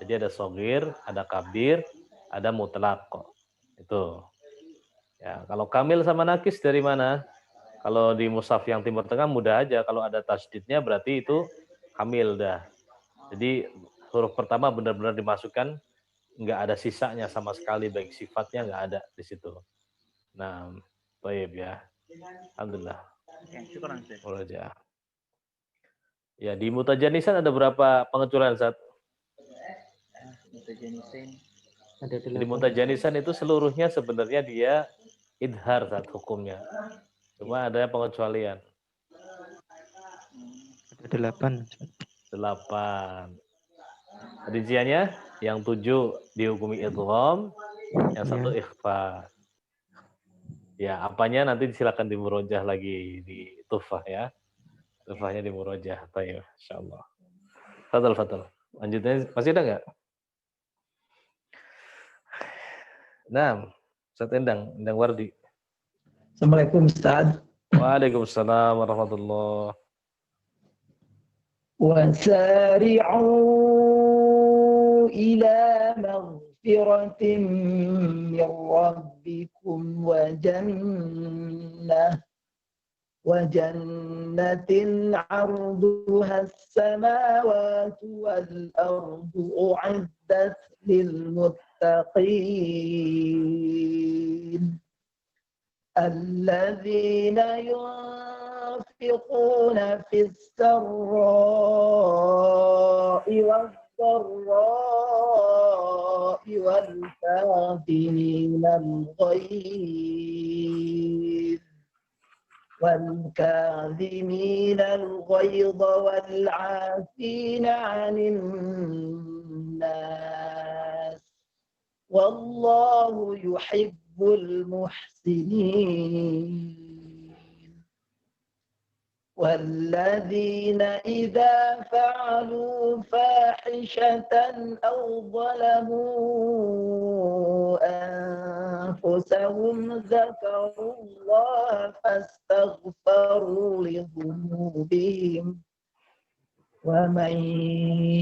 Jadi ada Shagir, ada kabir, ada mutlak kok. Itu. Ya, kalau Kamil sama Nakis dari mana? Kalau di mushaf yang Timur Tengah mudah aja. Kalau ada tasdidnya berarti itu Kamil dah. Jadi huruf pertama benar-benar dimasukkan, nggak ada sisanya sama sekali, baik sifatnya nggak ada di situ. Nah, baik ya. Alhamdulillah. Ya, di mutajanisan ada berapa pengecualian, Ustaz? Di mutajanisan itu seluruhnya sebenarnya dia idhar, Ustaz, hukumnya. Cuma ada pengecualian. Ada 8. Rinciannya yang 7 dihukumi idgham, yang 1 ikhfa. Ya, apanya nanti silakan dimurojah lagi di Tuhfah ya. Tuhfahnya dimurojah. Baik, insyaallah. Fadal. Lanjutnya masih ada nggak? Nah, Ustaz Endang Wardi. Assalamualaikum Ustaz. Waalaikumsalam warahmatullahi. وسارعوا إلى مغفرة من ربكم وجنة عرضها السماوات والأرض أعدت للمتقين الذين ينفقون في السراء والضراء والكاظمين الغيظ والعافين عن الناس والله يحب المحسنين والذين إذا فعلوا فاحشة أو ظلموا أنفسهم ذكروا الله فاستغفروا لذنوبهم ومن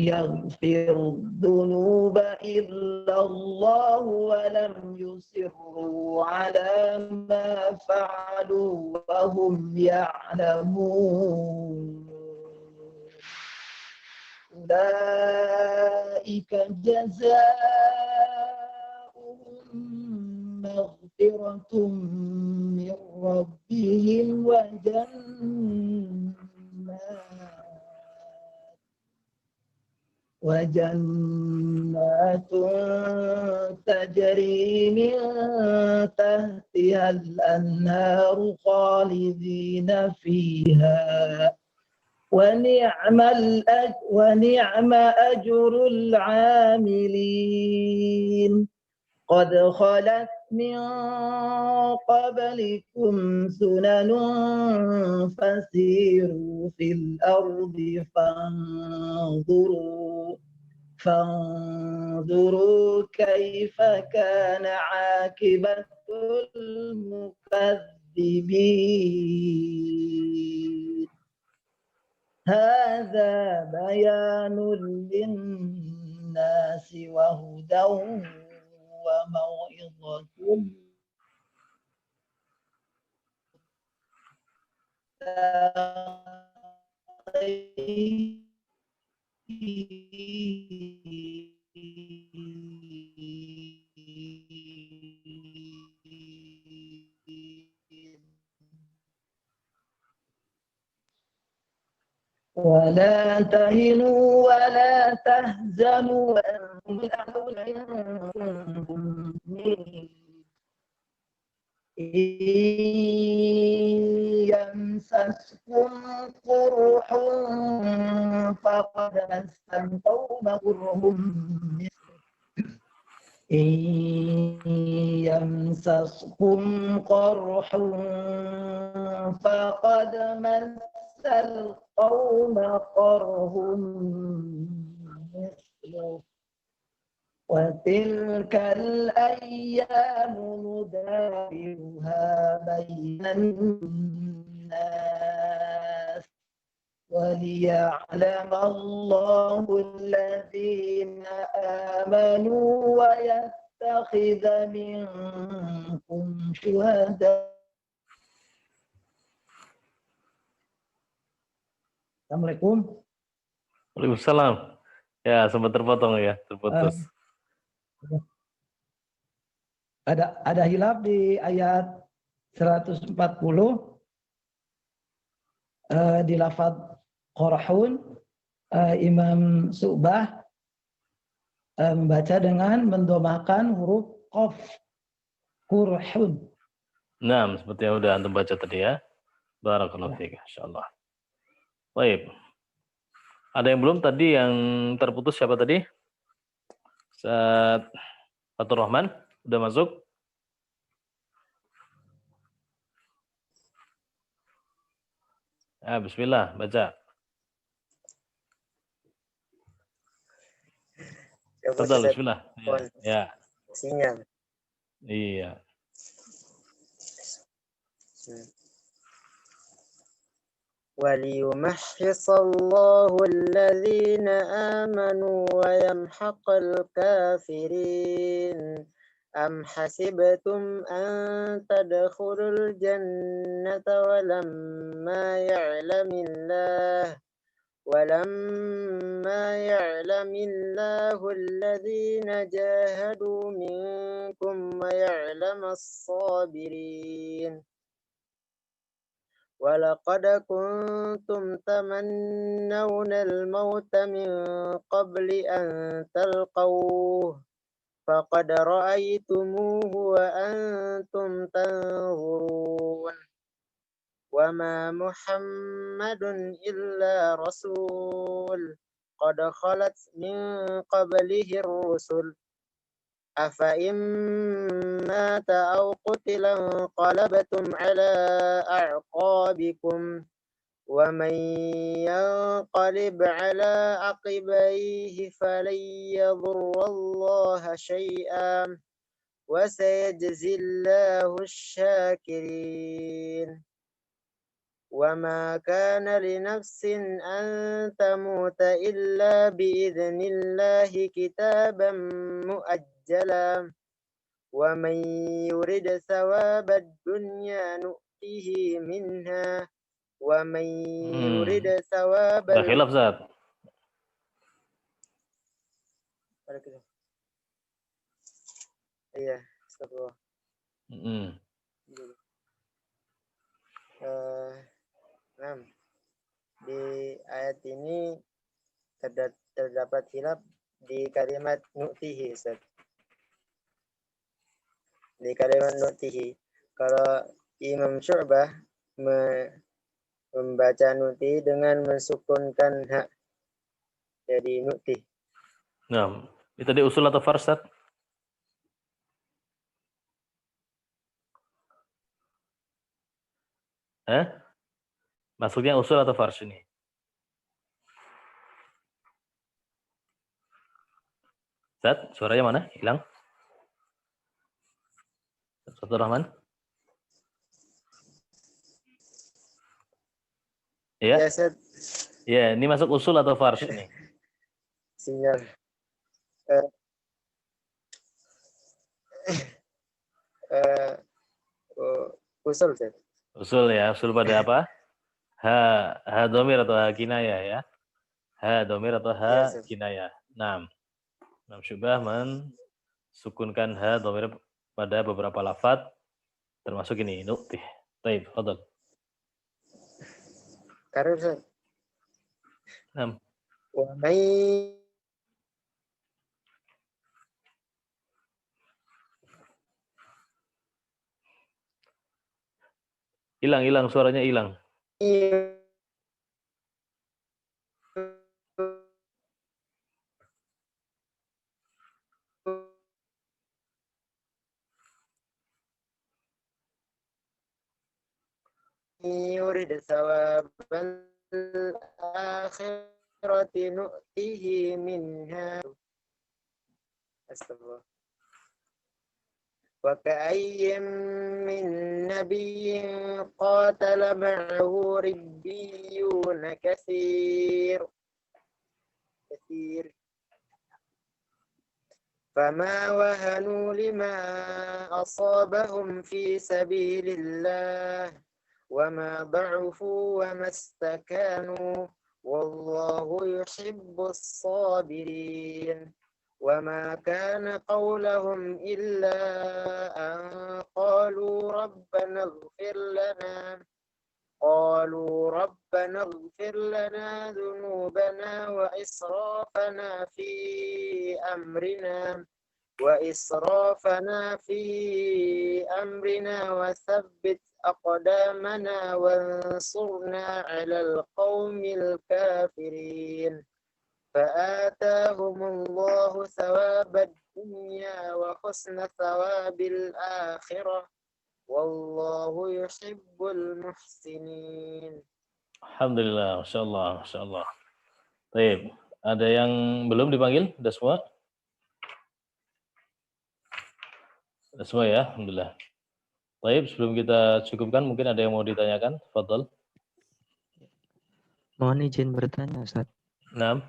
يغفر الذنوب إلا الله ولم يصروا على ما فعلوا وهم يعلمون أولئك جزاؤهم مغفرة من ربهم وجنات تجري من تحتها الأنهار خالدين فيها ونعم أجر العاملين قد خلت من قبلكم سنن فسيروا في الأرض فانظروا كيف كان عاقبة المكذبين هذا بيان للناس وهدى وموعظة ولا تهنوا ولا تحزنوا وأنتم الأعلون إن كنتم يمسسكم قرح فقد مس القوم قرح إن يمسسكم قرح فقد مس القوم قرح مثله وتلك الأيام نداولها بين الناس وليعلم الله الذين آمنوا ويتخذ منكم شهداء. Assalamualaikum. Waalaikumsalam. Ya, sempat terpotong ya, terputus. Ada hilaf di ayat 140 di lafaz qorhun, Imam Su'bah membaca dengan mendomakan huruf qaf, qurhun. Nah, seperti yang udah antum baca tadi ya. Barakallahu fiik, insyaallah. Baik. Ada yang belum tadi yang terputus siapa tadi? Ustaz Fatur Rahman udah masuk? Bismillah, baca. Betul, bismillah. Ya. Sinyal. Iya. وليمحص الله الذين آمنوا ويمحق الكافرين أم حسبتم أن تدخلوا الجنة ولما يعلم الله الذين جاهدوا منكم ويعلم الصابرين ولقد كنتم تمنون الموت من قبل أن تلقوه فقد رأيتموه وأنتم تنظرون وما محمد إلا رسول قد خلت من قبله الرسل أفإن مات أو قتل انقلبتم على أعقابكم ومن ينقلب على عقبيه فلن يضر الله شيئا وسيجزي الله الشاكرين وما كان لنفس أن تموت إلا بإذن الله كتابا مؤجلا ومن يرد ثواب الدنيا نؤته منها ومن يرد ثواب khilaf Zat. Iya, astagfirullah. Di ayat ini terdapat khilaf di kalimat nu'tihi, Ustaz. Di kalimat nu'tihi, kalau Imam Syu'bah membaca nu'tihi dengan mensukunkan hak, jadi nu'tih. Nah, itu di usul atau farsad? Maksudnya usul atau fars ini? Zat, suaranya mana? Hilang? Ustaz Rahman? Ya? Ya, Ustaz. Ya, ini masuk usul atau fars ini? Sinyal. Usul, Ustaz. Usul ya, usul pada apa? Ha domir atau ha kinayah ya? Ha domir atau ha kinayah. Nah, Syu'bah mensukunkan ha domir pada beberapa lafaz termasuk ini nu'tih. Baik, fadhal. Karena Ustaz. Nah. Hilang suaranya hilang. Yurid thawabal akhirati nu'tihi minha. Astagfirullah. Wa ka'ayyim min nabiyyin qatala ma'ahu ribbiyun katsir. فما وهنوا لما أصابهم في سبيل الله وما ضعفوا وما استكانوا والله يحب الصابرين وما كان قولهم إلا أن قالوا ربنا اغفر لنا ذنوبنا وإسرافنا في أمرنا وثبت أقدامنا وانصرنا على القوم الكافرين فآتاهم الله ثواب الدنيا وحسن ثواب الآخرة والله يحب المحسنين. Alhamdulillah, Masya Allah. Baik, ada yang belum dipanggil? Sudah semua? Semua ya, alhamdulillah. Baik, sebelum kita cukupkan, mungkin ada yang mau ditanyakan, Fadl. Mohon izin bertanya, Ustaz. Nah,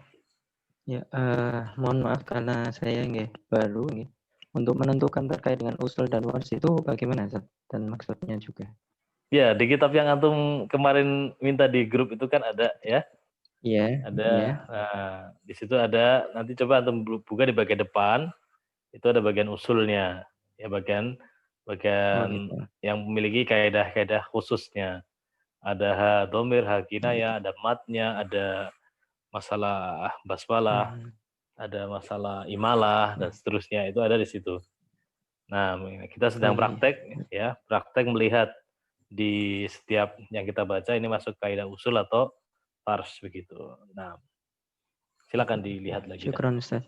Ya, mohon maaf karena saya nggih baru nggih. Untuk menentukan terkait dengan usul dan wars itu bagaimana, Ustaz? Dan maksudnya juga. ya di kitab yang antum kemarin minta di grup itu kan ada ya. Iya. Ada. Iya. Nah, di situ ada. Nanti coba antum buka di bagian depan. Itu ada bagian usulnya. Ya bagian gitu. yang memiliki kaidah-kaidah khususnya. Ada ha domir, ha kinayah, ada matnya, ada masalah basmalah, ada masalah imalah dan seterusnya. Itu ada di situ. Nah, kita sedang praktek ya, praktek melihat di setiap yang kita baca ini masuk kaidah usul atau fars begitu. Nah, silakan dilihat lagi. Syukran, Ustaz.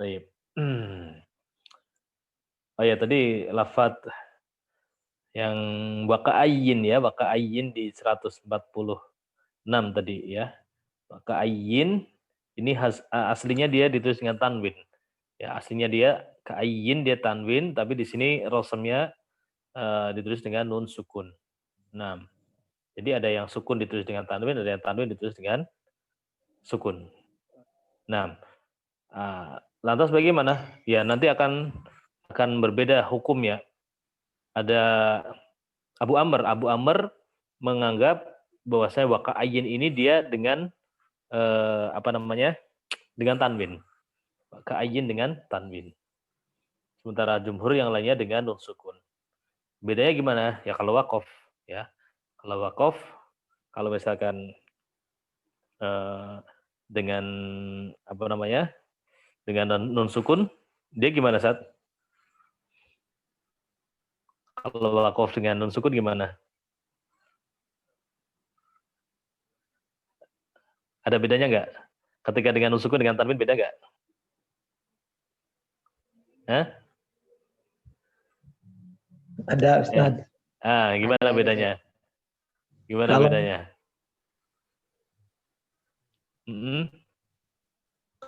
Baik. Oh ya, tadi lafaz yang waka'ayyin ya, waka'ayyin di 146 tadi ya. Waka'ayyin ini aslinya dia ditulis dengan tanwin. Ya, aslinya dia ka'ayyin dia tanwin, tapi di sini rosamnya ditulis dengan nun sukun. Nah, jadi ada yang sukun ditulis dengan tanwin, ada yang tanwin ditulis dengan sukun. Nah, lantas bagaimana? Ya, nanti akan berbeda hukumnya. Ada Abu Amr menganggap bahwasanya waka'ayyin ini dia dengan dengan tanwin. Waka'ayyin dengan tanwin. Sementara jumhur yang lainnya dengan nun sukun. Bedanya gimana? Ya kalau waqaf ya. Kalau waqaf, kalau misalkan dengan dengan nun sukun, dia gimana, Sat? Kalau waqaf dengan nun sukun gimana? Ada bedanya nggak? Ketika dengan nun sukun dengan tanwin beda nggak? Hah? Ada, Ustaz. Gimana bedanya? Gimana Kalau- bedanya?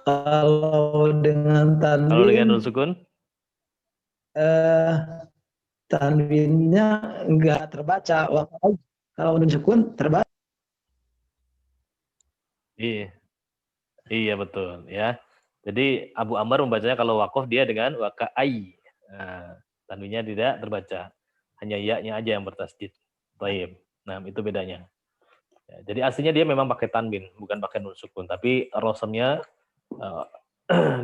Kalau dengan tanwin, Kalau dengan nun sukun? Tanwinnya nggak terbaca. Kalau nun sukun terbaca. Iya betul ya. Jadi Abu Amr membacanya kalau waqaf dia dengan waka'ay. Nah, tanwinnya tidak terbaca. Hanya ya-nya aja yang bertasdid. Baik. Nah, itu bedanya. Ya, jadi aslinya dia memang pakai tanwin, bukan pakai nun sukun, tapi rosamnya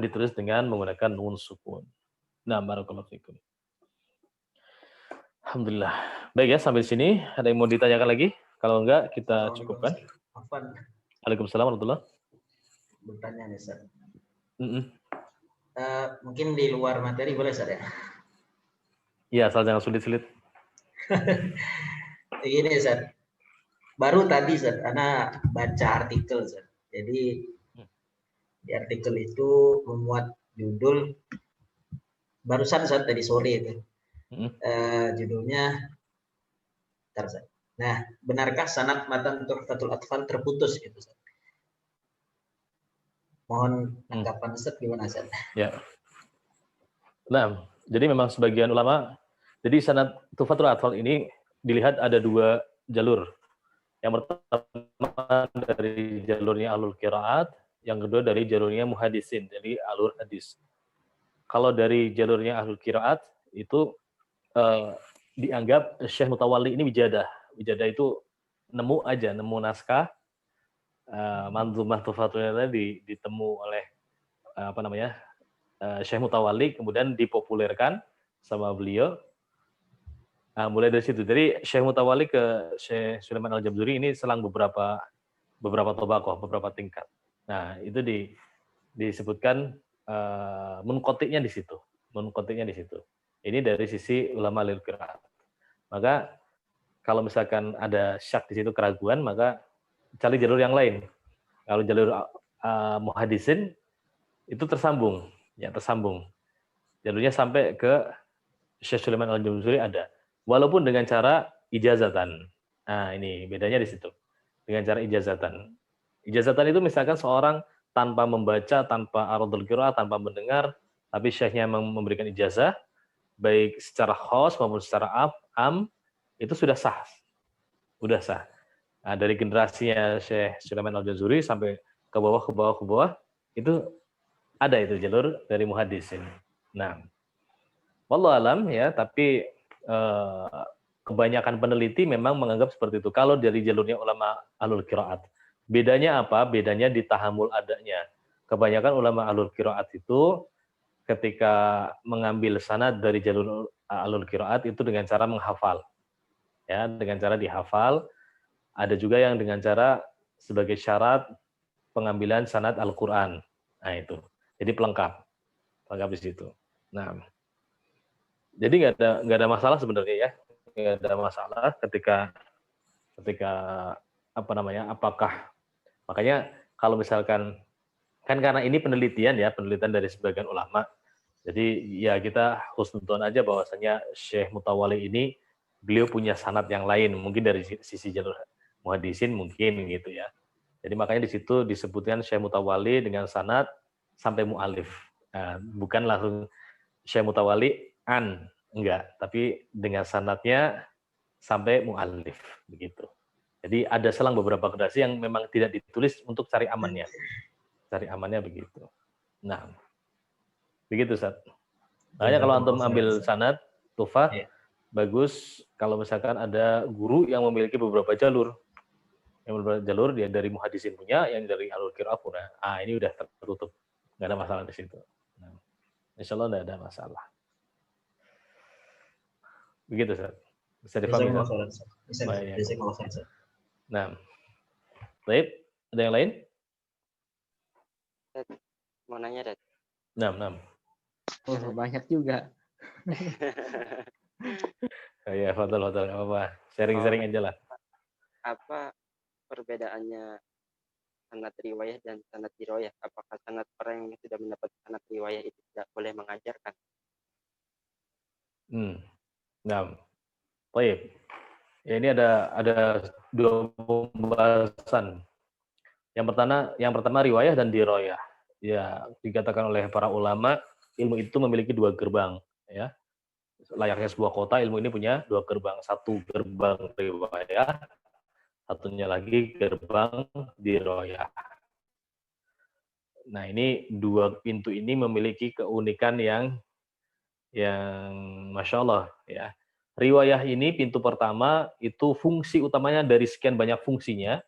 ditulis dengan menggunakan nun sukun. Nah, barakallahu fikum. Alhamdulillah. Baik ya, sampai sini ada yang mau ditanyakan lagi? Kalau enggak kita cukupkan. Waalaikumsalam warahmatullahi wabarakatuh. Bertanya nih, Ustaz. Mungkin di luar materi boleh, Ustaz ya? Iya, asal jangan sulit-sulit. Ini, Ustaz. Baru tadi, Ustaz, Ana baca artikel, Ustaz. Jadi di artikel itu memuat judul barusan, Ustaz, tadi sore itu. Judulnya Nah, benarkah sanad matan Tuhfatul Atfal terputus gitu, Ustaz? Mohon tanggapan Ustaz gimana, Ustaz? Ya. Nah, jadi memang sebagian ulama, jadi sanad Tuhfatul Atfal ini dilihat ada dua jalur. Yang pertama dari jalurnya Ahlul Qiraat, yang kedua dari jalurnya Muhadisin, jadi alur hadis. Kalau dari jalurnya Ahlul Qiraat itu dianggap Syekh Mutawalli ini wijadah. Wijadah itu nemu naskah Manzumah Tuhfatulnya tadi ditemu oleh Syekh Mutawalli, kemudian dipopulerkan sama beliau. Mulai dari situ. Jadi Syekh Mutawalli ke Syekh Sulaiman Al-Jabzuri ini selang beberapa tobakoh, beberapa tingkat. Nah, itu disebutkan munqati'nya di situ. Munqati'nya di situ. Ini dari sisi ulama lil qiraat. Maka kalau misalkan ada syak di situ, keraguan, maka cari jalur yang lain. Kalau jalur muhadisin itu tersambung, ya tersambung. Jalurnya sampai ke Syekh Sulaiman Al-Jabzuri ada. Walaupun dengan cara ijazatan. Nah, ini bedanya di situ. Dengan cara ijazatan. Ijazatan itu misalkan seorang tanpa membaca, tanpa aradul qiraah, tanpa mendengar, tapi syekhnya memberikan ijazah, baik secara khos maupun secara am itu sudah sah. Nah, dari generasinya Syekh Sulaiman Al-Jazuri sampai ke bawah itu ada itu jalur dari muhadis ini. Nah, wallahu alam ya, tapi kebanyakan peneliti memang menganggap seperti itu. Kalau dari jalurnya ulama ahlul qiraat. Bedanya apa? Bedanya di tahammul adanya. Kebanyakan ulama ahlul qiraat itu ketika mengambil sanad dari jalur ahlul qiraat itu dengan cara menghafal. Ya, dengan cara dihafal. Ada juga yang dengan cara sebagai syarat pengambilan sanad Al-Qur'an. Nah, itu. Jadi pelengkap di situ. Nah, jadi nggak ada masalah sebenarnya ya. Nggak ada masalah ketika apakah, makanya kalau misalkan kan karena ini penelitian dari sebagian ulama, jadi ya kita husnuzon aja bahwasanya Syekh Mutawalli ini beliau punya sanad yang lain, mungkin dari sisi jalur muhadisin mungkin gitu ya. Jadi makanya di situ disebutkan Syekh Mutawalli dengan sanad sampai mu'alif. Nah, bukan langsung Syekh Mutawalli enggak, tapi dengan sanadnya sampai mu'alif begitu. Jadi ada selang beberapa generasi yang memang tidak ditulis untuk cari amannya. Cari amannya begitu. Nah, begitu Ustaz. Makanya kalau antum ambil sanad Tufah, bagus kalau misalkan ada guru yang memiliki beberapa jalur. Yang beberapa jalur dia dari muhadisin punya, yang dari alul qiraah punya. Ini udah tertutup. Enggak ada masalah di situ. Nah, insyaallah enggak ada masalah. Begitu, Ustaz. Bisa dipahami, Ustaz? Bisa. Nah, baik. Ada yang lain? Mau nanya, Dad. Nah. Oh, banyak juga. Ya, fadal, nggak apa-apa. Sharing-sharing aja lah. Apa perbedaannya sanad riwayah dan sanad diroyah? Apakah sanad orang yang sudah mendapat sanad riwayah itu tidak boleh mengajarkan? Nah, baik. Ya, ini ada dua pembahasan. Yang pertama riwayah dan diroyah. Ya, dikatakan oleh para ulama, ilmu itu memiliki dua gerbang. Ya, layaknya sebuah kota, ilmu ini punya dua gerbang. Satu gerbang riwayah, satunya lagi gerbang diroyah. Nah, ini dua pintu ini memiliki keunikan yang Masya Allah ya. Riwayah ini pintu pertama itu fungsi utamanya dari sekian banyak fungsinya,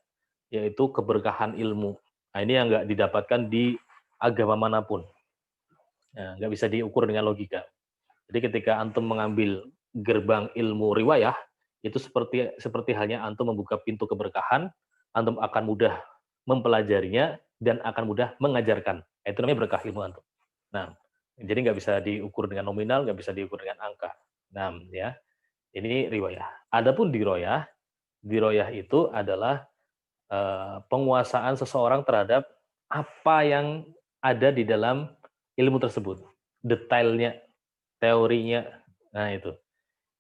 yaitu keberkahan ilmu. Nah, ini yang nggak didapatkan di agama manapun. Nah, nggak bisa diukur dengan logika. Jadi ketika antum mengambil gerbang ilmu riwayah, itu seperti halnya antum membuka pintu keberkahan, antum akan mudah mempelajarinya dan akan mudah mengajarkan. Itu namanya berkah ilmu antum. Nah, jadi nggak bisa diukur dengan nominal, nggak bisa diukur dengan angka. Nah, ya, ini riwayah. Adapun diroyah itu adalah penguasaan seseorang terhadap apa yang ada di dalam ilmu tersebut, detailnya, teorinya. Nah, itu.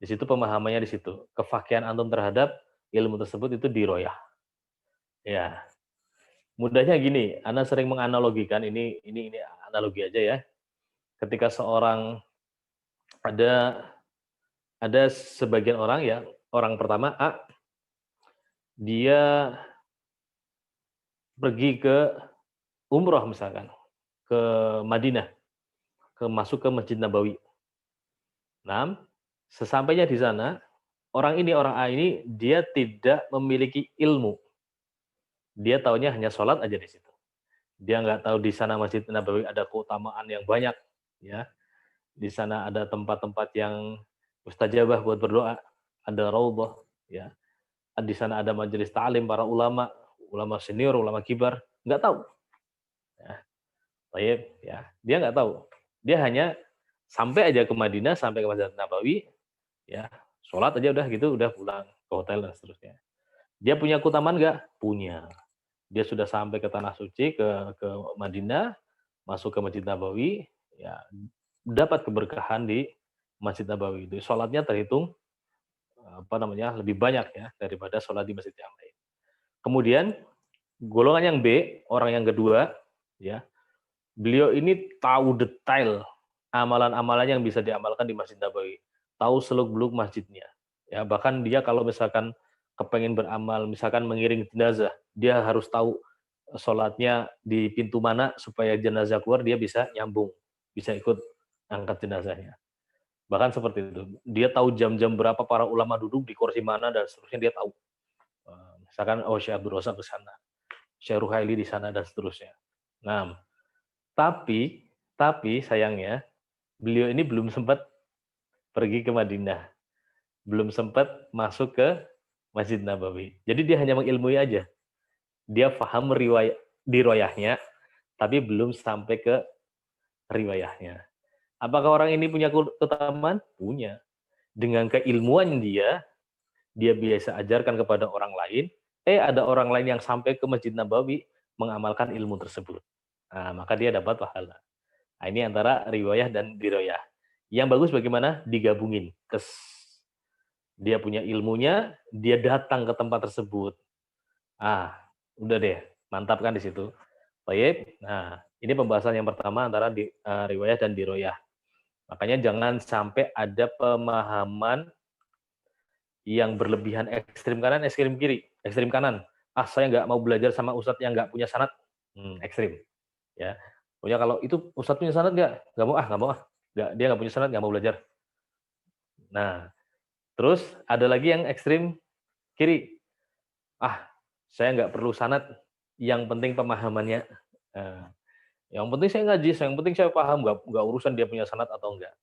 Di situ pemahamannya di situ. Kefakihan antum terhadap ilmu tersebut itu diroyah. Ya. Mudahnya gini, Anda sering menganalogikan ini analogi aja ya. Ketika seorang ada sebagian orang ya, orang pertama A, dia pergi ke umroh misalkan, ke Madinah, masuk ke Masjid Nabawi. Nah, sesampainya di sana, orang A ini dia tidak memiliki ilmu. Dia taunya hanya sholat aja di situ. Dia nggak tahu di sana Masjid Nabawi ada keutamaan yang banyak, ya. Di sana ada tempat-tempat yang mustajabah buat berdoa, ada raudhah, ya. Di sana ada majelis ta'lim para ulama senior, ulama kibar, nggak tahu. Ya. Baik, ya. Dia nggak tahu. Dia hanya sampai aja ke Madinah, sampai ke Masjid Nabawi, ya. Sholat aja udah gitu, udah pulang ke hotel dan seterusnya. Dia punya keutamaan nggak? Punya. Dia sudah sampai ke tanah suci, ke Madinah, masuk ke Masjid Nabawi, ya, dapat keberkahan di Masjid Nabawi itu. Sholatnya terhitung lebih banyak ya daripada sholat di masjid yang lain. Kemudian golongan yang B, orang yang kedua, ya, beliau ini tahu detail amalan-amalannya yang bisa diamalkan di Masjid Nabawi. Tahu seluk-beluk masjidnya. Ya, bahkan dia kalau misalkan kepengen beramal, misalkan mengiring jenazah, dia harus tahu sholatnya di pintu mana supaya jenazah keluar dia bisa nyambung, bisa ikut angkat jenazahnya. Bahkan seperti itu. Dia tahu jam-jam berapa para ulama duduk di kursi mana dan seterusnya dia tahu. Misalkan Syekh Abdul Razak di sana, Syekh Ruhaili di sana dan seterusnya. Nah, tapi sayangnya beliau ini belum sempat pergi ke Madinah. Belum sempat masuk ke Masjid Nabawi. Jadi dia hanya mengilmui aja. Dia paham riwayahnya, tapi belum sampai ke riwayahnya. Apakah orang ini punya keutamaan? Punya. Dengan keilmuan dia biasa ajarkan kepada orang lain, ada orang lain yang sampai ke Masjid Nabawi mengamalkan ilmu tersebut. Nah, maka dia dapat pahala. Nah, ini antara riwayah dan diroyah. Yang bagus bagaimana? Digabungin. Dia punya ilmunya, dia datang ke tempat tersebut. Udah deh, mantap kan di situ. Baik. Nah, ini pembahasan yang pertama antara riwayah dan diroyah. Makanya jangan sampai ada pemahaman yang berlebihan, ekstrim kanan, ekstrim kiri, ekstrim kanan. Saya nggak mau belajar sama ustadz yang nggak punya sanad, ekstrim. Ya, pokoknya kalau itu ustadz punya sanad nggak mau. Dia nggak punya sanad, nggak mau belajar. Nah, terus ada lagi yang ekstrim kiri. Saya nggak perlu sanad, yang penting pemahamannya. Yang penting saya ngaji, yang penting saya paham, nggak urusan dia punya sanad atau enggak.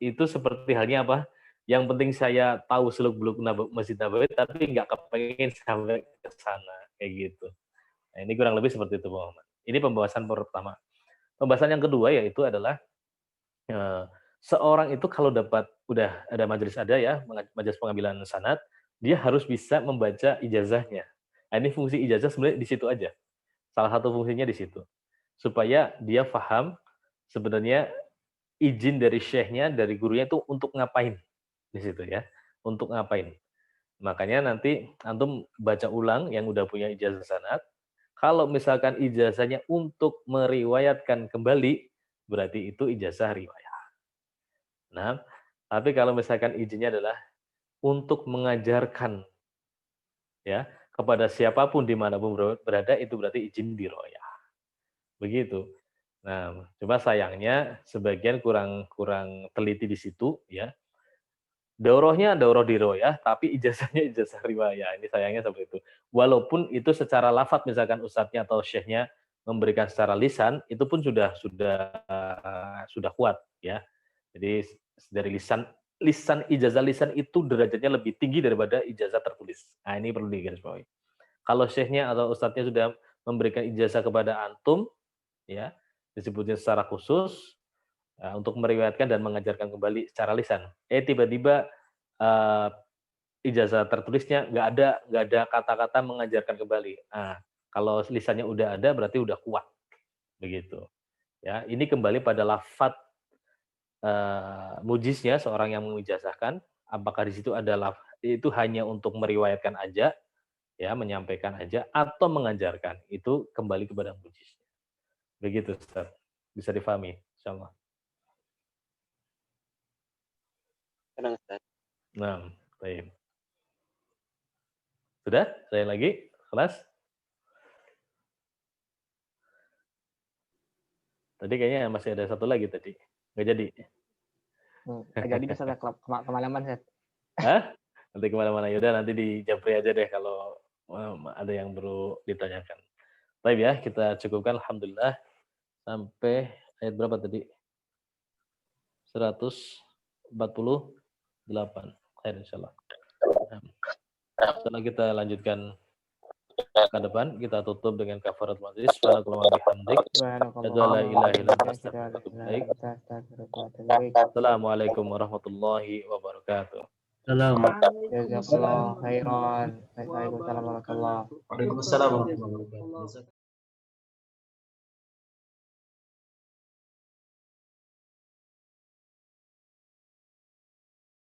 Itu seperti halnya apa? Yang penting saya tahu seluk-beluk Masjid Nabawi, tapi nggak kepengen sampai ke sana, kayak gitu. Nah, ini kurang lebih seperti itu, Pak Muhammad. Ini pembahasan pertama. Pembahasan yang kedua yaitu adalah seorang itu kalau udah ada majelis majelis pengambilan sanad, dia harus bisa membaca ijazahnya. Nah, ini fungsi ijazah sebenarnya di situ aja. Salah satu fungsinya di situ. Supaya dia paham sebenarnya izin dari syekhnya, dari gurunya itu untuk ngapain di situ ya. Untuk ngapain. Makanya nanti antum baca ulang yang udah punya ijazah sanad. Kalau misalkan ijazahnya untuk meriwayatkan kembali, berarti itu ijazah riwayah. Nah, tapi kalau misalkan izinnya adalah untuk mengajarkan ya kepada siapapun dimanapun berada, itu berarti izin diroyah. Begitu. Nah, cuma sayangnya sebagian kurang teliti di situ ya. Daurahnya daurah diroyah, tapi ijazahnya ijazah riwayah. Ini sayangnya seperti itu. Walaupun itu secara lafadz misalkan ustadznya atau syekhnya memberikan secara lisan, itu pun sudah kuat ya. Jadi dari lisan ijazah lisan itu derajatnya lebih tinggi daripada ijazah tertulis. Nah, ini perlu digarisbawahi. Kalau syekhnya atau ustadznya sudah memberikan ijazah kepada antum, ya disebutnya secara khusus untuk meriwayatkan dan mengajarkan kembali secara lisan. Tiba-tiba ijazah tertulisnya nggak ada kata-kata mengajarkan kembali. Nah, kalau lisannya udah ada berarti udah kuat, begitu. Ya, ini kembali pada lafadz mujiznya seorang yang mengijazahkan. Apakah di situ itu hanya untuk meriwayatkan aja, ya menyampaikan aja, atau mengajarkan? Itu kembali kepada mujiznya. Begitu, Ustaz. Bisa difahami, insyaallah. Nah, baik. Sudah? Saya lagi? Kelas? Tadi kayaknya masih ada satu lagi tadi. Nggak jadi? Jadi bisa kemalaman, Ustaz. Hah? Nanti kemana-mana. Yaudah, nanti di Japri aja deh kalau ada yang perlu ditanyakan. Baik ya, kita cukupkan. Alhamdulillah. Sampai ayat berapa tadi? 148. Khair insyaallah. Setelah kita lanjutkan ke depan, kita tutup dengan kafarat majlis. Subhanakallahumma bihamdik, asyhadu an la ilaha illa anta, astaghfiruka wa atubu ilaik. Assalamualaikum warahmatullahi wabarakatuh. Jazakallahu khairan. Waalaikumsalam warahmatullahi wabarakatuh. Waalaikumsalam warahmatullahi wabarakatuh.